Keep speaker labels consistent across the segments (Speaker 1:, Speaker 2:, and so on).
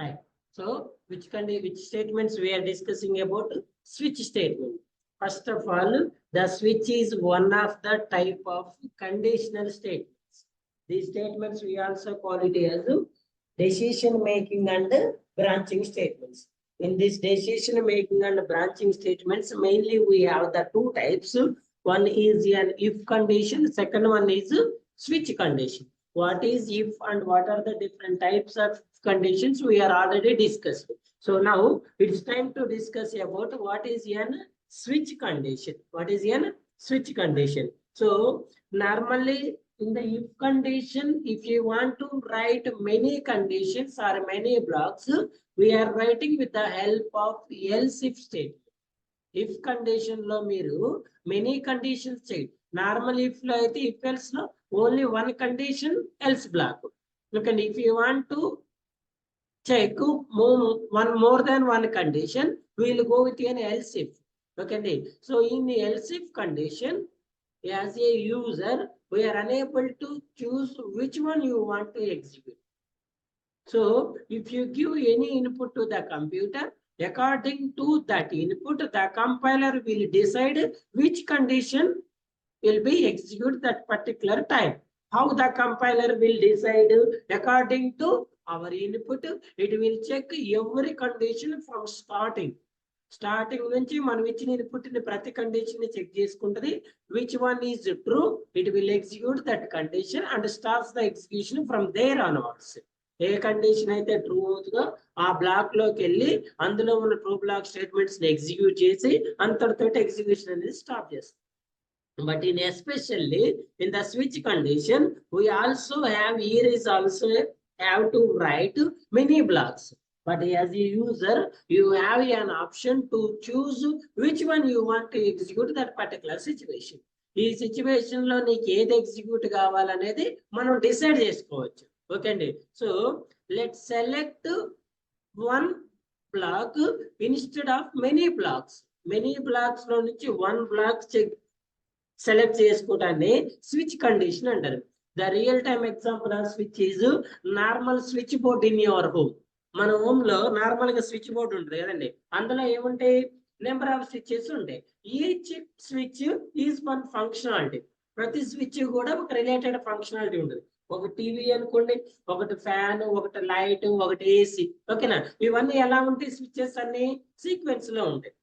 Speaker 1: Right. So which statements we are discussing about? Switch statement. First of all, the switch is one of the type of conditional statements. These statements we also call it as decision making and branching statements. In this decision making and branching statements, mainly we have the two types. One is an if condition, second one is switch condition. What is if and what are the different types of conditions we are already discussed. So now it's time to discuss about what is an switch condition. What is an switch condition? So normally in the if condition, if you want to write many conditions or many blocks, we are writing with the help of else if statement. If condition lo meeru many conditions check. Normal if lo aithe if else lo only one condition else block. Look, and if you want to check more than one condition, we will go with an else if. Okay, so in the else if condition, as a user, we are unable to choose which one you want to execute. So if you give any input to the computer, according to that input, the compiler will decide which condition will be executed that particular time. How the compiler will decide? According to our input, it will check every condition from starting నుంచి మనం ఇచ్చిన input ని ప్రతి condition ని check చేసుకుంటది. Which one is true, it will execute that condition and starts the execution from there onwards. ఏ condition అయితే true అవుతుందో ఆ బ్లాక్ లోకి వెళ్ళి అందులో ఉన్న ట్రూ బ్లాక్ స్టేట్మెంట్స్ ని ఎగ్జిక్యూట్ చేసి అంతటితో ఎగ్జిక్యూషన్ అనేది స్టాప్ చేస్తుంది. But in especially in the switch condition, we also have here is also have to write many blocks. But as a user, you have an option to choose which one you want to execute that particular situation. ఈ situation లో నీకు ఏది execute కావాలనేది మనం decide చేసుకోవచ్చు. Okay అండి. So let select one block instead of many blocks. Many blocks లో నుంచి వన్ బ్లాక్ సెలెక్ట్ చేసుకోవడాన్ని స్విచ్ కండిషన్ అంటారు. The real time example of switch is normal switch board in your home. మన home లో normal గా switch board ఉంటుంది కదండి, అందులో ఏముంటాయి? నెంబర్ ఆఫ్ స్విచ్చెస్ ఉంటాయి. Each switch is one functionality. ప్రతి స్విచ్ కూడా ఒక రిలేటెడ్ ఫంక్షనాలిటీ ఉంటుంది. ఒక టీవీ అనుకోండి, ఒకటి ఫ్యాన్, ఒకటి లైట్, ఒకటి ఏసీ. ఓకేనా? ఇవన్నీ ఎలా ఉంటాయి? స్విచ్చెస్ అన్ని సీక్వెన్స్ లో ఉంటాయి,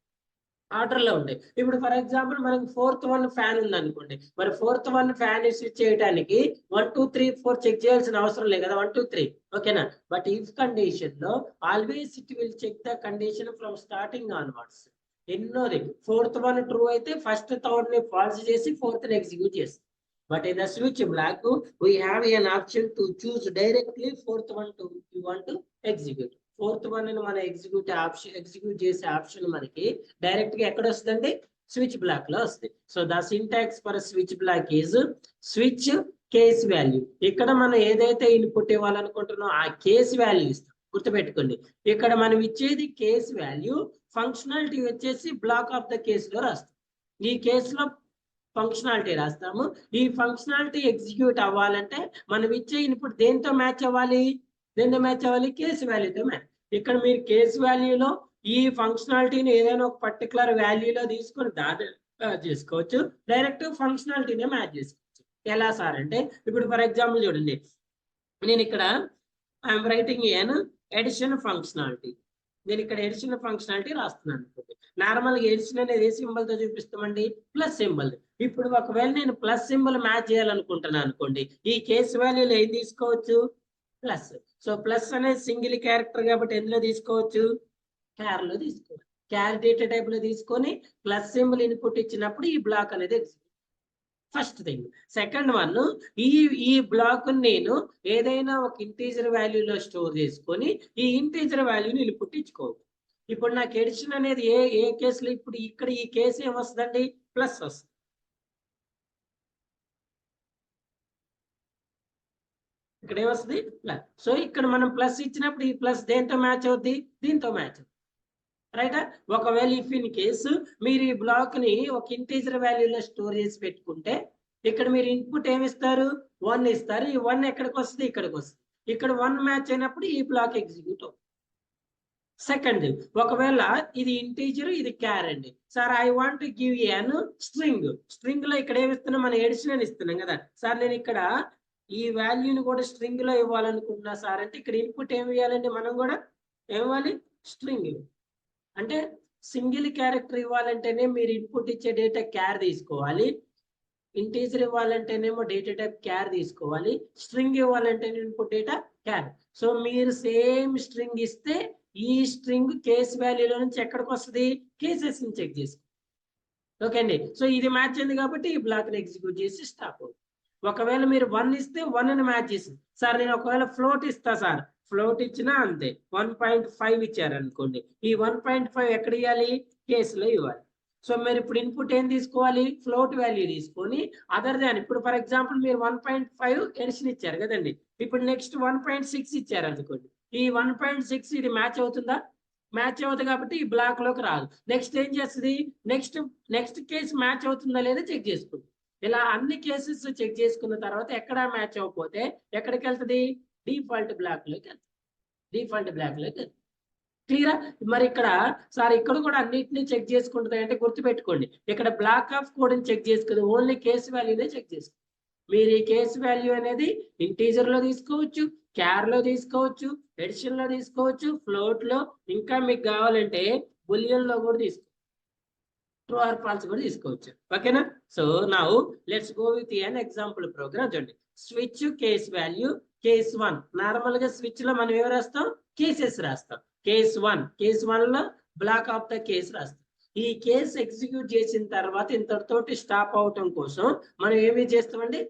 Speaker 1: ఆర్డర్ లో ఉంటాయి. ఇప్పుడు ఫర్ ఎగ్జాంపుల్ మనకి ఫోర్త్ వన్ ఫ్యాన్ ఉంది అనుకోండి, మరి ఫోర్త్ వన్ ఫ్యాన్ స్విచ్ చేయడానికి 1 2 3 4 చెక్ చేయాల్సిన అవసరం లేదు కదా, 1 2 3. ఓకేనా? బట్ ఇఫ్ కండిషన్ లో always it will check the condition from starting onwards. ఎన్నోది ఫోర్త్ వన్ ట్రూ అయితే ఫస్ట్ థర్డ్ ని ఫాల్స్ చేసి ఫోర్త్ ని ఎగ్జిక్యూట్ చేస్తుంది. But in the switch block we have an option to choose directly fourth one to you want to execute. Fourth one ని మన execute చేసే option మనకి direct గా ఎక్కడ వస్తుందంటే స్విచ్ బ్లాక్ లో వస్తుంది. So the syntax for switch block is switch case value. ఇక్కడ మనం ఏదైతే ఇన్పుట్ ఇవ్వాలనుకుంటున్నాం ఆ కేస్ వాల్యూ ఇస్తాం. గుర్తుపెట్టుకోండి, ఇక్కడ మనం ఇచ్చేది కేస్ వాల్యూ, ఫంక్షనాలిటీ వచ్చేసి బ్లాక్ ఆఫ్ ద కేస్ లో రాస్తాం. ఈ కేసులో ఫంక్షనాలిటీ రాస్తాము. ఈ ఫంక్షనాలిటీ ఎగ్జిక్యూట్ అవ్వాలంటే మనం ఇచ్చే ఇన్పుట్ దేంతో మ్యాచ్ అవ్వాలి? దేంతో మ్యాచ్ అవ్వాలి? కేస్ వాల్యూతో మ్యాచ్. ఇక్కడ మీరు కేస్ వాల్యూలో ఈ ఫంక్షనాలిటీని ఏదైనా ఒక పర్టికులర్ వాల్యూలో తీసుకొని దాని చేసుకోవచ్చు, డైరెక్ట్ ఫంక్షనాలిటీనే మ్యాచ్ చేసుకోవచ్చు. ఎలా సార్ అంటే, ఇప్పుడు ఫర్ ఎగ్జాంపుల్ చూడండి, నేను ఇక్కడ I'm writing an addition functionality. నేను ఇక్కడ ఎడిషన్ ఫంక్షనాలిటీ రాస్తున్నాను అనుకోండి. నార్మల్గా ఎడిషన్ అనేది ఏ సింబల్ తో చూపిస్తామండి? Plus symbol. ఇప్పుడు ఒకవేళ నేను ప్లస్ సింబల్ మ్యాచ్ చేయాలనుకుంటున్నాను అనుకోండి, ఈ కేస్ వాల్యూలో ఏం తీసుకోవచ్చు? ప్లస్. సో ప్లస్ అనేది సింగిల్ క్యారెక్టర్ కాబట్టి ఎందులో తీసుకోవచ్చు? క్యార్ లో తీసుకోవాలి. క్యార్ డేటా టైప్ లో తీసుకొని ప్లస్ సింబల్ ఇన్పుట్ ఇచ్చినప్పుడు ఈ బ్లాక్ అనేది execute. First thing. Second one, ఈ బ్లాక్ నేను ఏదైనా ఒక ఇంటీజర్ వాల్యూలో స్టోర్ చేసుకొని ఈ ఇంటీజర్ వాల్యూని ఇన్పుట్ ఇచ్చుకోవచ్చు. ఇప్పుడు నాకు ఎడిషన్ అనేది ఏ కేసులో, ఇప్పుడు ఇక్కడ ఈ కేసు ఏమొస్తుందండి? ప్లస్ వస్తుంది. ఇక్కడ ఏమొస్తుంది? ప్లస్. సో ఇక్కడ మనం ప్లస్ ఇచ్చినప్పుడు ఈ ప్లస్ దేంతో మ్యాచ్ అవుద్ది? దీంతో మ్యాచ్ అవుతుంది. రైటా? ఒకవేళ ఇఫ్ ఇన్ కేసు మీరు ఈ బ్లాక్ ని ఒక ఇంటీజర్ వాల్యూలో స్టోర్ చేసి పెట్టుకుంటే, ఇక్కడ మీరు ఇన్పుట్ ఏమి ఇస్తారు? 1 ఇస్తారు. ఈ 1 ఎక్కడికి వస్తుంది? ఇక్కడికి వస్తుంది. ఇక్కడ 1 మ్యాచ్ అయినప్పుడు ఈ బ్లాక్ ఎగ్జిక్యూట్ అవుతుంది. సెకండ్ ఒకవేళ ఇది ఇంటీజర్ ఇది క్యార్ అండి. Sir I want give an string లో ఇక్కడ ఏమి ఇస్తున్నాం, మనం ఎడిషన్ ఇస్తున్నాం కదా సార్. నేను ఇక్కడ ఈ వాల్యూని కూడా స్ట్రింగ్ లో ఇవ్వాలనుకుంటున్నా సార్ అంటే ఇక్కడ ఇన్పుట్ ఏమి ఇవ్వాలండి, మనం కూడా ఏమివ్వాలి, స్ట్రింగ్. అంటే సింగిల్ క్యారెక్టర్ ఇవ్వాలంటేనే మీరు ఇన్పుట్ ఇచ్చే డేటా క్యార్ తీసుకోవాలి, ఇంటీజర్ ఇవ్వాలంటేనేమో డేటా టైప్ క్యార్ తీసుకోవాలి, స్ట్రింగ్ ఇవ్వాలంటే ఇన్పుట్ డేటా క్యార్. సో మీరు సేమ్ స్ట్రింగ్ ఇస్తే ఈ స్ట్రింగ్ కేస్ వాల్యూలో నుంచి ఎక్కడికి వస్తుంది, కేసెస్ ని చెక్ చేసుకో. ఓకే అండి. సో ఇది మ్యాచ్ అయింది కాబట్టి ఈ బ్లాక్ ని ఎగ్జిక్యూట్ చేసి స్టాప్ అవుతుంది. ఒకవేళ మీరు 1 ఇస్తే 1 ని మ్యాచ్ చేసింది సార్. నేను ఒకవేళ ఫ్లోట్ ఇస్తా సార్, ఫ్లోట్ ఇచ్చినా అంతే. 1.5 ఇచ్చారు అనుకోండి, ఈ 1.5 ఎక్కడ ఇవ్వాలి, కేసులో ఇవ్వాలి. సో మీరు ఇప్పుడు ఇన్పుట్ ఏం తీసుకోవాలి, ఫ్లోట్ వాల్యూ తీసుకొని అదర్ దాన్ ఇప్పుడు ఫర్ ఎగ్జాంపుల్ మీరు 1.5 ఎడిషన్ ఇచ్చారు కదండి, ఇప్పుడు నెక్స్ట్ 1.6 ఇచ్చారు అనుకోండి, ఈ 1.6 ఇది మ్యాచ్ అవుతుందా, మ్యాచ్ అవుతుంది కాబట్టి ఈ బ్లాక్ లోకి రాదు. నెక్స్ట్ ఏం చేస్తుంది, నెక్స్ట్ కేసు మ్యాచ్ అవుతుందా లేదా చెక్ చేసుకుంటుంది. ఇలా అన్ని కేసెస్ చెక్ చేసుకున్న తర్వాత ఎక్కడ మ్యాచ్ అవ్వకపోతే ఎక్కడికి వెళ్తుంది, డిఫాల్ట్ బ్లాక్ లోకి వెళ్తుంది. డిఫాల్ట్ బ్లాక్ లోకి వెళ్తుంది. క్లియరా? మరి ఇక్కడ సార్ ఇక్కడ కూడా అన్నిటిని చెక్ చేసుకుంటుంది అంటే గుర్తుపెట్టుకోండి, ఇక్కడ బ్లాక్ ఆఫ్ కోడ్ ని చెక్ చేసుకుంది, ఓన్లీ కేసు వాల్యూనే చెక్ చేసుకుంది. మీరు ఈ కేసు వాల్యూ అనేది ఇంటీజర్ లో తీసుకోవచ్చు, క్యార్ లో తీసుకోవచ్చు, ఎడిషన్ లో తీసుకోవచ్చు, ఫ్లోట్ లో, ఇంకా మీకు కావాలంటే బులియన్ లో కూడా తీసుకోవచ్చు, ట్రూ ఆర్ ఫాల్స్ కూడా తీసుకోవచ్చు. ఓకేనా? So now let's go with an example program. చూడండి, switch case value case 1. Normal గా స్విచ్ లో మనం ఏమి రాస్తాం, కేసెస్ రాస్తాం. కేస్ 1 లో బ్లాక్ ఆఫ్ ద కేస్ రాస్తాం. ఈ కేస్ ఎగ్జిక్యూట్ చేసిన తర్వాత ఇంతటితోటి స్టాప్ అవటం కోసం మనం ఏమి చేస్తామండి,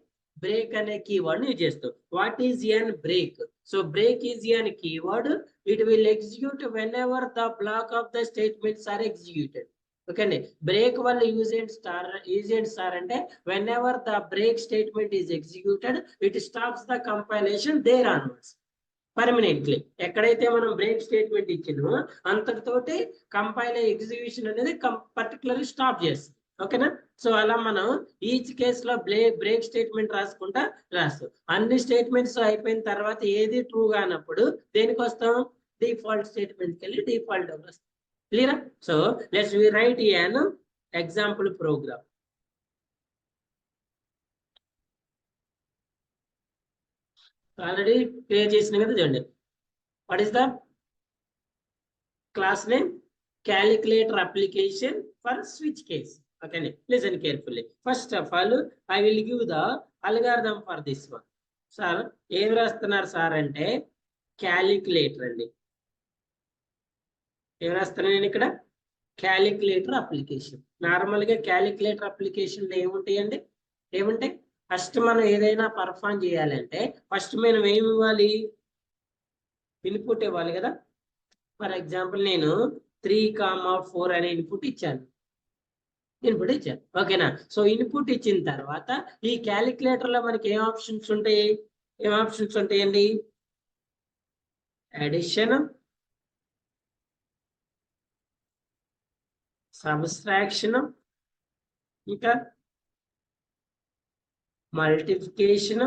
Speaker 1: బ్రేక్ అనే కీవర్డ్ యూజ్ చేస్తాం. What is an break? So break is an keyword. It will execute whenever the block of the statements are executed. Okay అండి. బ్రేక్ వల్ల యూజ్ ఏంటి సార్ అంటే whenever the break statement is executed it stops the compilation there onwards permanently. ఎక్కడైతే మనం break statement ఇచ్చినో అంతటితోటి compile execution అనేది particularly stop చేస్తుంది. ఓకేనా? సో అలా మనం ఈచ్ కేసులో బ్రేక్ స్టేట్మెంట్ రాసుకుంటా రాస్తాం. అన్ని స్టేట్మెంట్స్ అయిపోయిన తర్వాత ఏది ట్రూ కానప్పుడు దేనికి వస్తాం, డిఫాల్ట్ స్టేట్మెంట్కి వెళ్ళి డిఫాల్ట్ వస్తాం. క్లియరా? So let's we write an example program. Already clear చేసిన కదా, చూడండి. What is the class name, calculator application for switch case. Okay, listen carefully. First of all, I will give the algorithm for this one. Sir, ఏం రాస్తున్నారు sir అంటే calculator అండి. ఏం రాస్తున్నాను నేను ఇక్కడ, క్యాలిక్యులేటర్ అప్లికేషన్. నార్మల్ గా క్యాలిక్యులేటర్ అప్లికేషన్ ఏముంటాయండి, ఏముంటాయి, ఫస్ట్ మనం ఏదైనా పర్ఫామ్ చేయాలంటే ఫస్ట్ మనం ఏమి ఇవ్వాలి, ఇన్పుట్ ఇవ్వాలి కదా. ఫర్ ఎగ్జాంపుల్ నేను 3,4 అనే ఇన్పుట్ ఇచ్చాను. ఓకేనా? సో ఇన్పుట్ ఇచ్చిన తర్వాత ఈ క్యాలిక్యులేటర్ లో మనకి ఏం ఆప్షన్స్ ఉంటాయండి, అడిషన్, సబ్ట్రాక్షన్, ఇంకా multiplication,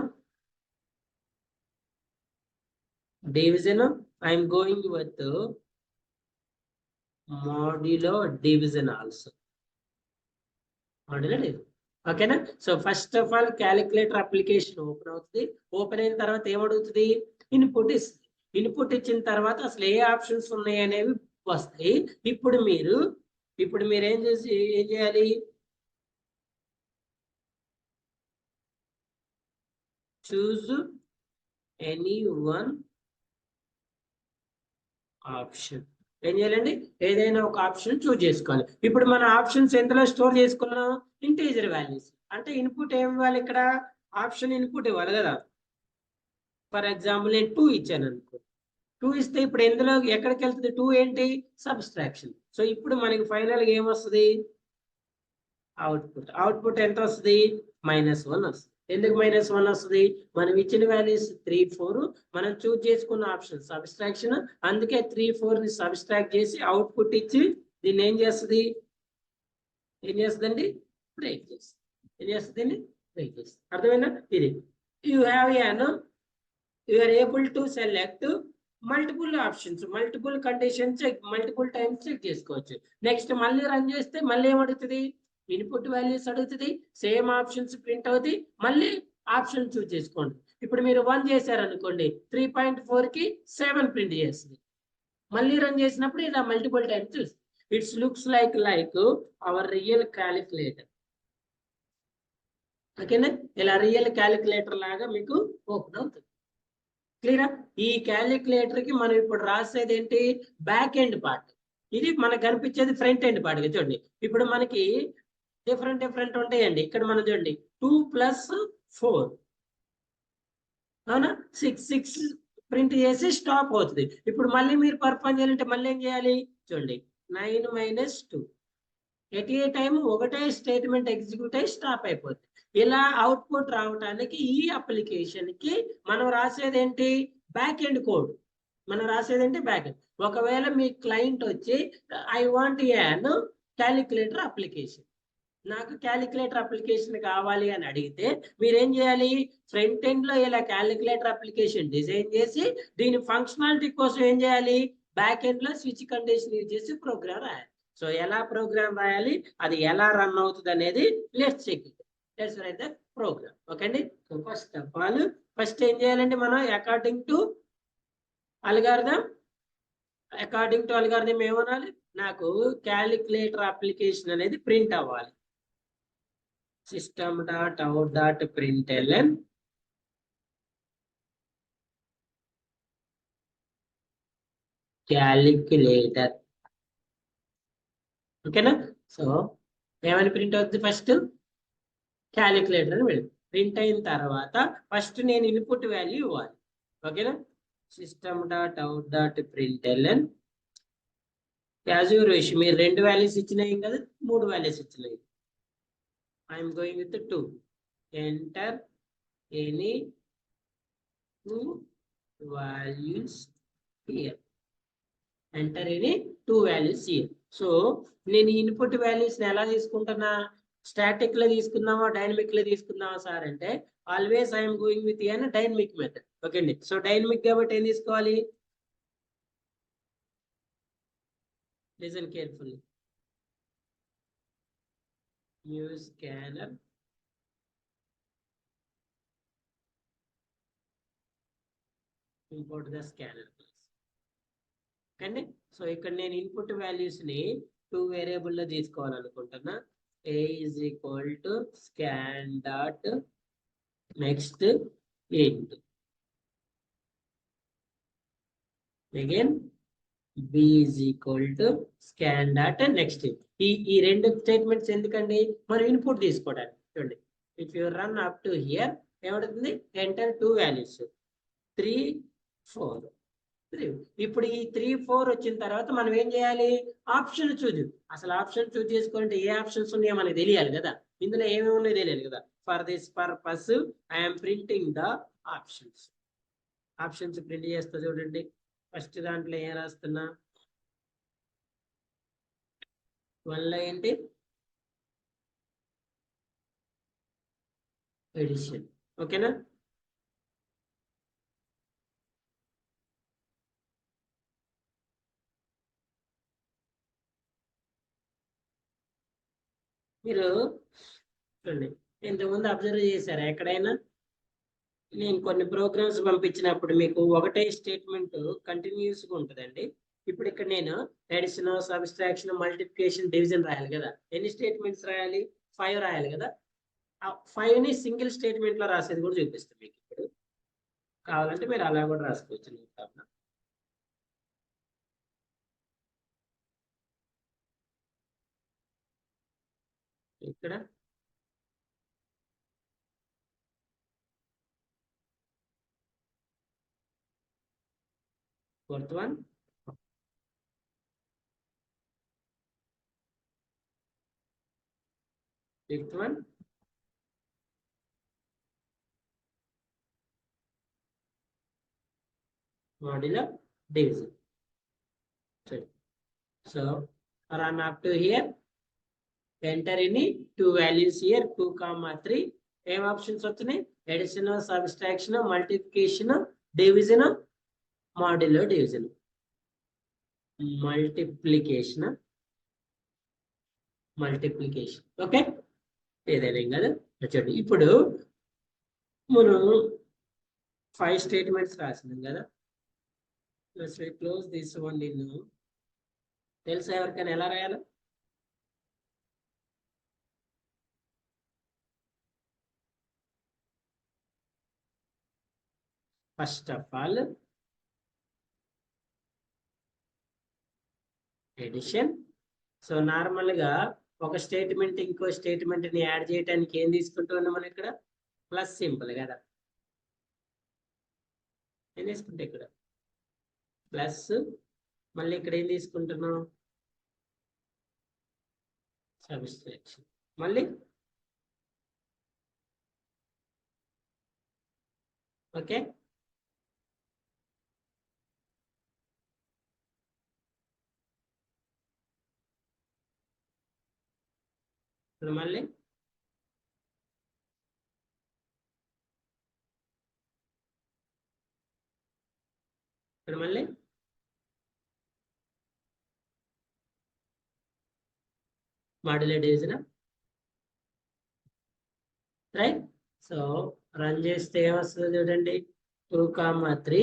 Speaker 1: division. I'm going with modulo division also. ఓకేనా? So first of all calculator application open అవుతుంది. ఓపెన్ అయిన తర్వాత ఏమడుగుతుంది, ఇన్పుట్ ఇస్తుంది. ఇన్పుట్ ఇచ్చిన తర్వాత అసలు ఏ ఆప్షన్స్ ఉన్నాయి అనేవి వస్తాయి. ఇప్పుడు మీరు ఏం చేయాలి, చూజ్ ఎనీ వన్ ఆప్షన్. ఏం చేయాలండి, ఏదైనా ఒక ఆప్షన్ చూజ్ చేసుకోవాలి. ఇప్పుడు మన ఆప్షన్స్ ఎందులో స్టోర్ చేసుకున్నాం, ఇంటీజర్ వాల్యూస్. అంటే ఇన్పుట్ ఏమి ఇవ్వాలి, ఇక్కడ ఆప్షన్ ఇన్పుట్ ఇవ్వాలి కదా. ఫర్ ఎగ్జాంపుల్ నేను 2 ఇచ్చాను అనుకో, 2 ఇస్తే ఇప్పుడు ఎందులో ఎక్కడికి వెళ్తుంది, 2 ఏంటి, సబ్ట్రాక్షన్. సో ఇప్పుడు మనకి ఫైనల్ గా ఏమొస్తుంది, అవుట్పుట్ ఎంత వస్తుంది, -1 వస్తుంది. ఎందుకు -1 వస్తుంది, మనం ఇచ్చిన వాల్యూస్ 3, 4, మనం చూజ్ చేసుకున్న ఆప్షన్ సబ్ట్రాక్షన్, అందుకే 3, 4 ని సబ్ట్రాక్ట్ చేసి అవుట్పుట్ ఇచ్చి దీన్ని ఏం చేస్తుందండి, బ్రేక్ చేస్తుంది. అర్థమైనా? ఇది you are able to select multiple options, multiple conditions multiple times check చేసుకోవచ్చు. నెక్స్ట్ మళ్ళీ రన్ చేస్తే మళ్ళీ ఏమడుగుతుంది, ఇన్పుట్ వాల్యూస్ అడుగుతుంది, సేమ్ ఆప్షన్స్ ప్రింట్ అవుతాయి, మళ్ళీ ఆప్షన్ చూస్ చేసుకోండి. ఇప్పుడు మీరు 1 చేశారనుకోండి 3.4కి 7 ప్రింట్ చేస్తుంది. మళ్ళీ రన్ చేసినప్పుడు ఇలా మల్టిపుల్ టైమ్స్ చూస్తుంది. It's looks like our real calculator. ఓకేనా, ఇలా రియల్ క్యాలిక్యులేటర్ లాగా మీకు ఓపెన్ అవుతుంది. క్లియరా? ఈ క్యాలిక్యులేటర్ కి మనం ఇప్పుడు రాసేది ఏంటి, బ్యాక్ ఎండ్ పార్ట్. ఇది మనకు కనిపించేది ఫ్రంట్ ఎండ్ పార్ట్. చూడండి, ఇప్పుడు మనకి డిఫరెంట్ ఉంటాయండి. ఇక్కడ మనం చూడండి 2 + 4 అవునా, 6 ప్రింట్ చేసి స్టాప్ అవుతుంది. ఇప్పుడు మళ్ళీ మీరు పర్ఫార్మ్ చేయాలంటే మళ్ళీ ఏం చేయాలి చూడండి, 9 - 2 ఎట్ ఏ టైం ఒకటే స్టేట్మెంట్ ఎగ్జిక్యూట్ అయ్యి స్టాప్ అయిపోతుంది. ఇలా అవుట్పుట్ రావడానికి ఈ అప్లికేషన్ కి మనం రాసేది ఏంటి, బ్యాక్ ఎండ్ కోడ్. మనం రాసేది ఏంటి, బ్యాక్ ఎండ్. ఒకవేళ మీ క్లయింట్ వచ్చి I want an calculator application, నాకు క్యాలిక్యులేటర్ అప్లికేషన్ కావాలి అని అడిగితే మీరేం చేయాలి, ఫ్రంట్ ఎండ్ లో ఇలా క్యాలిక్యులేటర్ అప్లికేషన్ డిజైన్ చేసి దీని ఫంక్షనాలిటీ కోసం ఏం చేయాలి, బ్యాక్ ఎండ్ లో స్విచ్ కండిషన్ యూజ్ చేసి ప్రోగ్రామ్ రాయాలి. సో ఎలా ప్రోగ్రామ్ రాయాలి, అది ఎలా రన్ అవుతుంది అనేది let's check it. Let's write the program. Okay అండి. So first of all first ఏం చేయాలండి, మనం అకార్డింగ్ టు అల్గారిథం ఏమనాలి, నాకు క్యాలిక్యులేటర్ అప్లికేషన్ అనేది ప్రింట్ అవ్వాలి. system.out.println calculator. ఓకేనా. సో ఏమని ప్రింట్ అవుతుంది, ఫస్ట్ క్యాలిక్యులేటర్ అని ప్రింట్ అయిన తర్వాత ఫస్ట్ నేను ఇన్పుట్ వాల్యూ ఇవ్వాలి. ఓకేనా, system.out.println యాజ్ యూర్ విష్. మీరు 2 వాల్యూస్ ఇచ్చినాయి కదా, 3 వాల్యూస్ ఇచ్చినాయి. I'm going with 2. Enter any 2 values here. Enter any 2 values here. So నేను ఇన్పుట్ వాల్యూస్ ఎలా తీసుకుంటున్నా, స్టాటిక్ లో తీసుకుందామా డైనమిక్ లో తీసుకుందామా సార్ అంటే always I'm going with an dynamic method. Okay అండి. సో డైనమిక్ కాబట్టి ఏం తీసుకోవాలి, listen carefully. Use scanner, import the scanner. Okay. So ఇక్కడ నేను ఇన్పుట్ వాల్యూస్ ని 2 వేరియబుల్ లో తీసుకోవాలనుకుంటున్నా. a = scan. Next int. Again b = scan. Next ఈ 2 స్టేట్మెంట్స్ ఎందుకండి, మనం ఇన్పుట్ తీసుకోవడానికి. చూడండి, if you run up to here ఏమవుతుంది, ఎంటర్ 2 వాల్యూస్ 3, 4. ఇప్పుడు ఈ 3, 4 వచ్చిన తర్వాత మనం ఏం చేయాలి, ఆప్షన్ చూజ్. అసలు ఆప్షన్ చూజ్ చేసుకోవాలంటే ఏ ఆప్షన్స్ ఉన్నాయో మనకి తెలియాలి కదా, ఇందులో ఏమేమి ఉన్నాయో తెలియాలి కదా. For this purpose I'm printing the options. Options print చేస్తా చూడండి. ఫస్ట్ దాంట్లో ఏం రాస్తున్నా, 1 ఏంటి, ఎడిషన్. ఓకేనా. మీరు చూడండి, ఇంతకుముందు అబ్జర్వ్ చేశారా ఎక్కడైనా, నేను కొన్ని ప్రోగ్రామ్స్ పంపించినప్పుడు మీకు ఒకటే స్టేట్మెంట్ కంటిన్యూస్ గా ఉంటుందండి. ఇప్పుడు ఇక్కడ నేను అడిషన్, సబ్ట్రాక్షన్, మల్టిప్లికేషన్, డివిజన్ రాయాలి కదా. ఎన్ని స్టేట్మెంట్స్ రాయాలి, 5 రాయాలి కదా. ఆ 5ని సింగిల్ స్టేట్మెంట్ లో రాసేది కూడా చూపిస్తాను మీకు. ఇప్పుడు కావాలంటే మీరు అలా కూడా రాసుకోవచ్చు. ఇక్కడ fourth one, fifth one, modulo division. So run up to here, enter any 2 values here, 2, 3. ఏం ఆప్షన్స్ వచ్చినాయి, addition, subtraction, multiplication, division, modulo division, multiplication, okay, ఏదైనా కదా. చూడండి ఇప్పుడు మనం 5 స్టేట్మెంట్స్ రాసినాం కదా. Close this one. నిన్ను తెలుసా ఎవరికైనా ఎలా రాయాలి? First of all addition. So నార్మల్గా ఒక స్టేట్మెంట్ ఇంకో స్టేట్మెంట్ని యాడ్ చేయడానికి ఏం తీసుకుంటున్నాం మనం ఇక్కడ? ప్లస్ సింపుల్ కదా. ఏం తీసుకుంటే ఇక్కడ ప్లస్, మళ్ళీ ఇక్కడ ఏం తీసుకుంటున్నాం? సబ్స్ట్రాక్షన్. మళ్ళీ ఓకే, ఇప్పుడు మళ్ళీ ఇక్కడ మళ్ళీ modulo division, right. So run చేస్తే ఏమొస్తుంది చూడండి, 2,3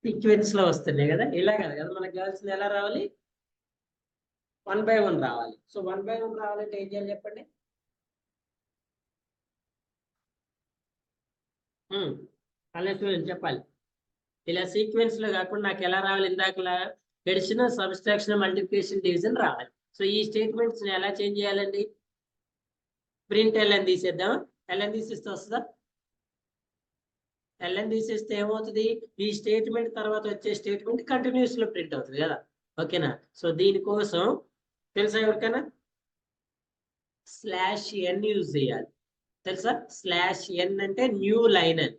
Speaker 1: సీక్వెన్స్ లో వస్తున్నాయి కదా. ఇలా కదా కదా మనకు కావాల్సింది. ఎలా రావాలి? 1 by 1 రావాలి. సో 1 by 1 రావాలంటే ఏం చేయాలి చెప్పండి? అలా చెప్పాలి. ఇలా సీక్వెన్స్ లో కాకుండా నాకు ఎలా రావాలి? ఇందాకలా ఎడిషన్, సబ్స్ట్రాక్షన్, మల్టిప్లికేషన్, డివిజన్ రావాలి. సో ఈ స్టేట్మెంట్స్ ఎలా చేంజ్ చేయాలండి? ప్రింట్ ఎల్ఎన్ తీసేద్దాం. ఎల్ఎన్ తీసేస్తే వస్తుందా? ఎల్ఎన్ తీసేస్తే ఏమవుతుంది? ఈ స్టేట్మెంట్ తర్వాత వచ్చే స్టేట్మెంట్ కంటిన్యూస్ లో ప్రింట్ అవుతుంది కదా. ఓకేనా? సో దీనికోసం తెలుసా ఎవరికైనా? /n యూజ్ చేయాలి. తెలుసా? /n అంటే న్యూ లైన్ అని.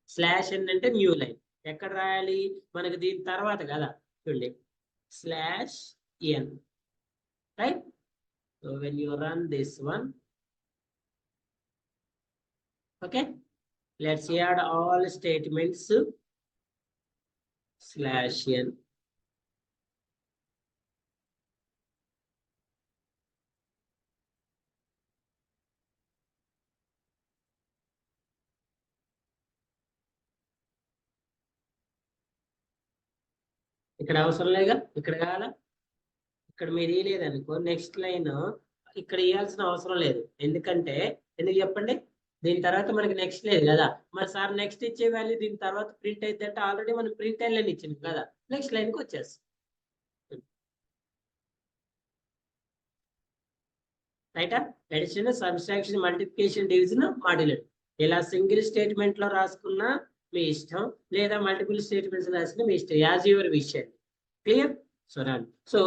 Speaker 1: /n అంటే న్యూ లైన్. ఎక్కడ రాయాలి? మనకి దీని తర్వాత కదా. చూడండి, /n, right. So when you run this one, okay, let's add all statements /n. ఇక్కడ అవసరం లేగా, ఇక్కడ కావాలా? ఇక్కడ మీరు ఇయలేదనుకో నెక్స్ట్ లైన్ ఇక్కడ ఇవ్వాల్సిన అవసరం లేదు. ఎందుకంటే ఎందుకు చెప్పండి? దీని తర్వాత మనకి నెక్స్ట్ లేదు కదా. మరి సార్ నెక్స్ట్ ఇచ్చే వాల్యూ దీని తర్వాత ప్రింట్ అయితే అంటే ఆల్రెడీ మనం ప్రింట్ లైన్ ఇచ్చింది కదా, నెక్స్ట్ లైన్కి వచ్చేస్తాం. రైటా? Addition, subtraction, multiplication, division, modulo. ఇలా సింగిల్ స్టేట్మెంట్ లో రాసుకున్నా మీ ఇష్టం, లేదా మల్టిపుల్ స్టేట్మెంట్స్ రాసిన మీ ఇష్టం, యాజ్ యువర్ విషయం. క్లియర్? So run. సో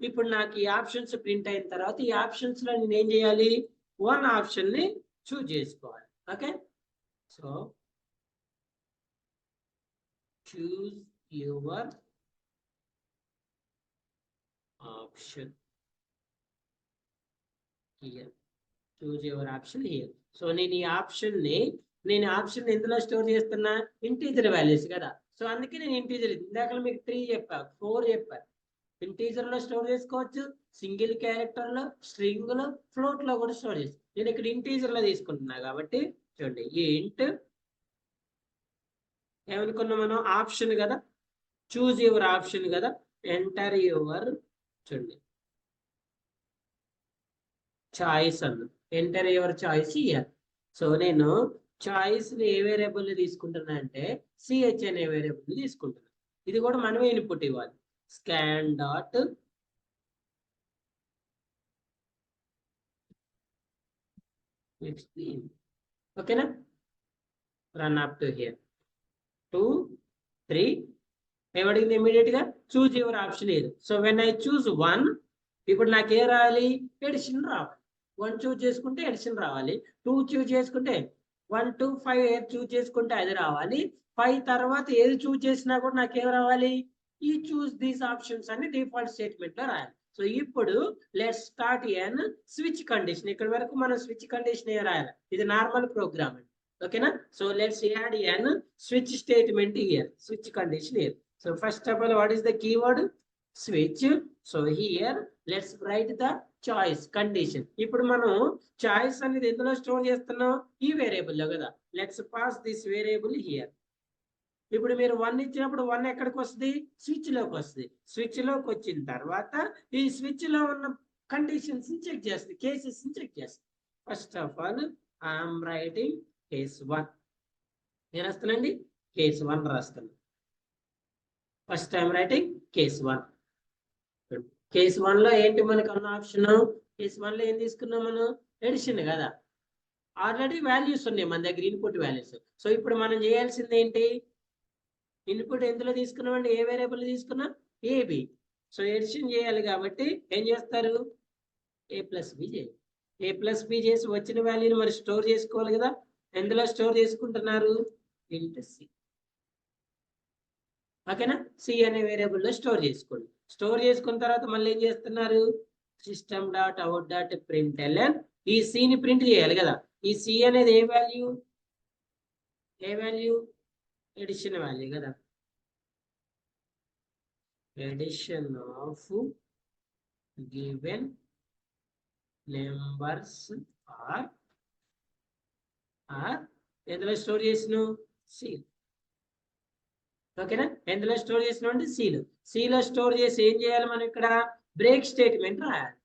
Speaker 1: ఇప్పుడు నాకు ఈ ఆప్షన్స్ ప్రింట్ అయిన తర్వాత ఈ ఆప్షన్స్ లో నేను ఏం చేయాలి? వన్ ఆప్షన్ ని చూజ్ చేసుకోవాలి. Okay, so choose your option here. Choose your option here. So నేను ఈ ఆప్షన్ ని ఎందులో స్టోర్ చేస్తున్నా? ఇంటీజర్ వాల్యూస్ కదా. సో అందుకే నేను ఇంటీజర్, ఇందాక మీకు 3 చెప్పా, 4 చెప్పా. ఇంటీజర్ లో స్టోర్ చేసుకోవచ్చు, సింగిల్ క్యారెక్టర్ లో, స్ట్రింగ్ లో, ఫ్లోట్ లో కూడా స్టోర్ చేసుకోవచ్చు. నేను ఇక్కడ ఇంటీజర్ లో తీసుకుంటున్నా కాబట్టి చూడండి, ఈ ఇంట్ ఏమనుకున్నాం మనం? ఆప్షన్ కదా, చూజ్ యువర్ ఆప్షన్ కదా, ఎంటర్ యువర్, చూడండి చాయిస్ అన్న, enter your choice here. So నేను చాయిస్ ని ఏ వేరియబుల్ తీసుకుంటున్నా అంటే ch అనే వేరియబుల్ తీసుకుంటున్నా. ఇది కూడా మనమే ఇన్పుట్ ఇవ్వాలి. స్కాన్ డాట్ ఓకేనా? రన్ అప్ టు హియర్ 2 3 ఏమడిగింది? ఇమీడియట్ గా చూజ్ యువర్ ఆప్షన్ ఏది. సో వెన్ ఐ చూజ్ 1, ఇప్పుడు నాకు ఏ రావాలి? ఎడిషన్ రావాలి. 1 చూజ్ చేసుకుంటే ఎడిషన్ రావాలి. 2 చూజ్ చేసుకుంటే 1 to 5 ఏది చూజ్ చేసుకుంటే అది రావాలి. 5 తర్వాత ఏది చూజ్ చేసినా కూడా నాకు ఏం రావాలి? ఈ చూజ్ దీస్ ఆప్షన్స్ అని డిఫాల్ట్ స్టేట్మెంట్ లో రాయాలి. సో ఇప్పుడు let's start an switch condition. ఇక్కడ వరకు మనం స్విచ్ కండిషన్ ఏ రాయాలి. ఇది నార్మల్ ప్రోగ్రామ్ అండి. ఓకేనా? So let's add an switch statement here, switch condition here. So first of all, what is the keyword? Switch. So here, let's write the choice condition. ఇప్పుడు మనం choice అనేది ఎందులో store చేస్తున్నాం? ఈ వేరియబుల్ లో కదా. Let's pass this variable here. ఇప్పుడు మీరు 1 ఇచ్చినప్పుడు 1 ఎక్కడికి వస్తుంది? స్విచ్ లోకి వస్తుంది. స్విచ్ లోకి వచ్చిన తర్వాత ఈ స్విచ్ లో ఉన్న కండిషన్స్ చెక్ చేస్తుంది, కేసెస్ చెక్ చేస్తుంది. First of all I'm writing case 1. నేను రాస్తానండి కేస్ 1 రాస్తాను. First I'm writing case 1. Case 1 లో ఏంటి మనకు అన్న ఆప్షన్? కేస్ 1 లో ఏం తీసుకున్నాం మనం? ఎడిషన్ కదా. ఆల్రెడీ వాల్యూస్ ఉన్నాయి మన దగ్గర, ఇన్పుట్ వాల్యూస్. సో ఇప్పుడు మనం చేయాల్సింది ఏంటి? ఇన్పుట్ ఎందులో తీసుకున్నామండి? ఏ వేరియబుల్ తీసుకున్నాం? ఏబి. సో ఎడిషన్ చేయాలి కాబట్టి ఏం చేస్తారు? ఏ ప్లస్ బి చేయాలి. ఏ ప్లస్ బి చేసి వచ్చిన వాల్యూని మరి స్టోర్ చేసుకోవాలి కదా. ఎందులో స్టోర్ చేసుకుంటున్నారు? Into C. ఓకేనా? సి అనే వేరియబుల్లో స్టోర్ చేసుకోండి. స్టోర్ చేసుకున్న తర్వాత మళ్ళీ ఏం చేస్తున్నారు? System dot out dot print L N. ఈ సిని ప్రింట్ చేయాలి కదా. ఈ సి అనేది ఏ వాల్యూ? ఏ వాల్యూ? ఎడిషన్ వాల్యూ కదా. Addition of given numbers are ఎందులో స్టోర్ చేసిన? సి. ఓకేనా? ఎందులో స్టోర్ చేసిన అంటే సిలో. సిలో స్టోర్ చేసి ఏం చేయాలి మనం? ఇక్కడ బ్రేక్ స్టేట్మెంట్ రాయాలి.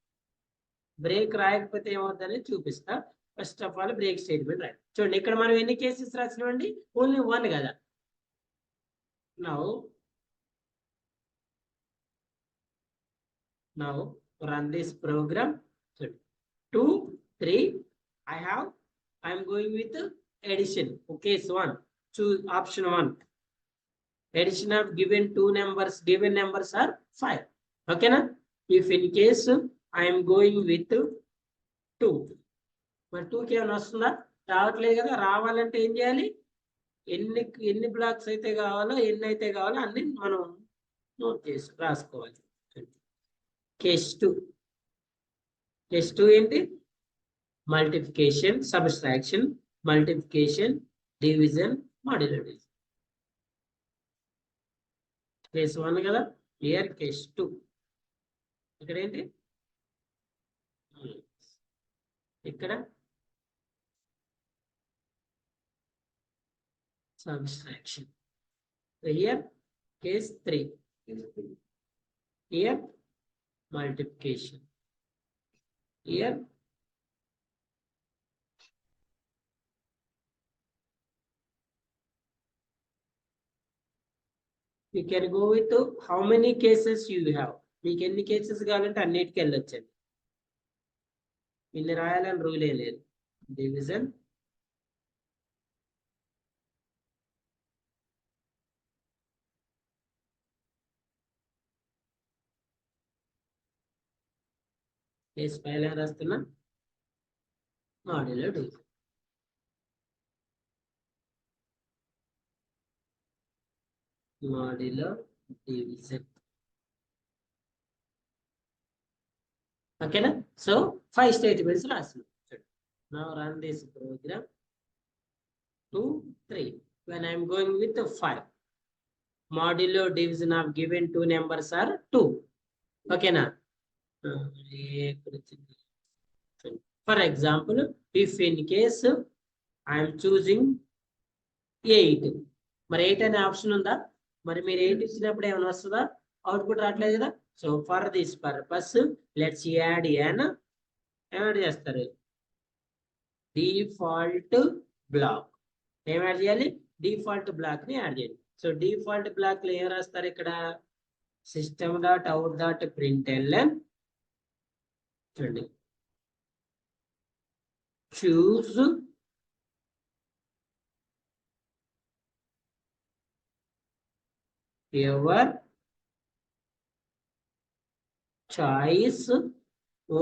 Speaker 1: బ్రేక్ రాయకపోతే ఏమవుతుందని చూపిస్తా. First of all break statement రాయాలి. చూడండి ఇక్కడ మనం ఎన్ని కేసెస్ రాసినామండి? ఓన్లీ 1 కదా. Now run this program. So 2, 3. I am going with addition. Okay, so 1. Choose option 1. Addition of given two numbers. Given numbers are 5. Okay na? If in case I am going with 2. మరి 2కి ఏమైనా వస్తుందా? రావట్లేదు కదా. రావాలంటే ఏం చేయాలి? ఎన్ని బ్లాక్స్ అయితే కావాలో, ఎన్ని అయితే కావాలో అన్ని మనం నోట్ చేసి రాసుకోవాలి. కేస్ 2. కేస్ 2 ఏంటి? Multiplication, subtraction, multiplication, division, modulo division. Case 1 కదా. Here case 2. ఇక్కడ ఏంటి? ఇక్కడ subtraction. Here case 3. Here multiplication. Here you can go with how many cases you have. మీకు ఎన్ని కేసెస్ కావాలంటే అన్నిటికి వెళ్ళొచ్చండి. ఇన్ని రాయాలని రూల్ ఏ లేదు. డివిజన్, కేస్ 5 రాస్తున్నా. Modulo division. Modulo division. ఓకేనా? సో 5 స్టేట్మెంట్స్ రాస్తున్నాం. Now run this program. 2, 3. When I am going with 5. Modulo division of given two numbers are 2. Okay na? For example, if in case I am choosing 8. మరి 8 అనే option ఉందా? మరి మీరు 8 ఇచ్చినప్పుడు ఏమైనా వస్తుందా? అవుట్పుట్ రావట్లేదు కదా. So for this purpose let's add add చేస్తారు డిఫాల్ట్ బ్లాక్. ఏం యాడ్ చేయాలి? డిఫాల్ట్ బ్లాక్ ని యాడ్ చేయాలి. సో డిఫాల్ట్ బ్లాక్ లో ఏం రాస్తారు? ఇక్కడ system dot out dot print L N. చూడండి, చూస్ యువర్ చాయిస్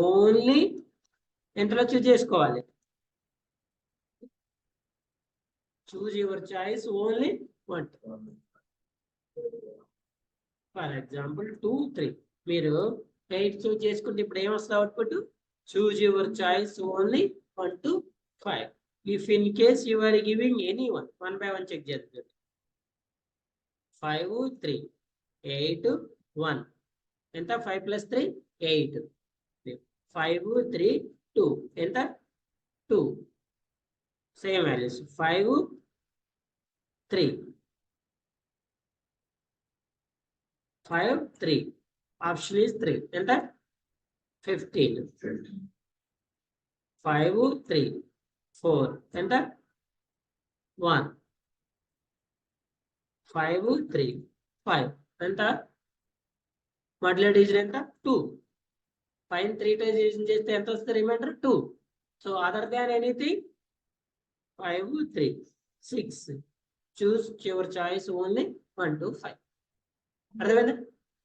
Speaker 1: ఓన్లీ. ఎంతలో చూస్ చేసుకోవాలి? Choose your choice only 1. For example 2, 3. మీరు 8 చూజ్ చేసుకుంటే ఇప్పుడు ఏమొస్తుంది output? Choose your choice only 1 to 5. If in case you are giving any 1 by 1 check చేద్దాం. 5, 3. 8 1 ఎంత 5 plus 3 8 5 3 2 ఎంత 2 సేమ్ వాల్యూస్ 5 3 5 3 ఆప్షన్ ఈస్ 3 ఎంత 15 5 3 4 ఎంత 1 5 3 5 ఎంత మల్టిప్లై డివిజన్ ఎంత 2 5 3 టైమ్స్ డివిజన్ చేస్తే ఎంత వస్తుంది remainder 2 so other than anything 5 3 6 choose your choice only 1 to 5 అర్థమైందా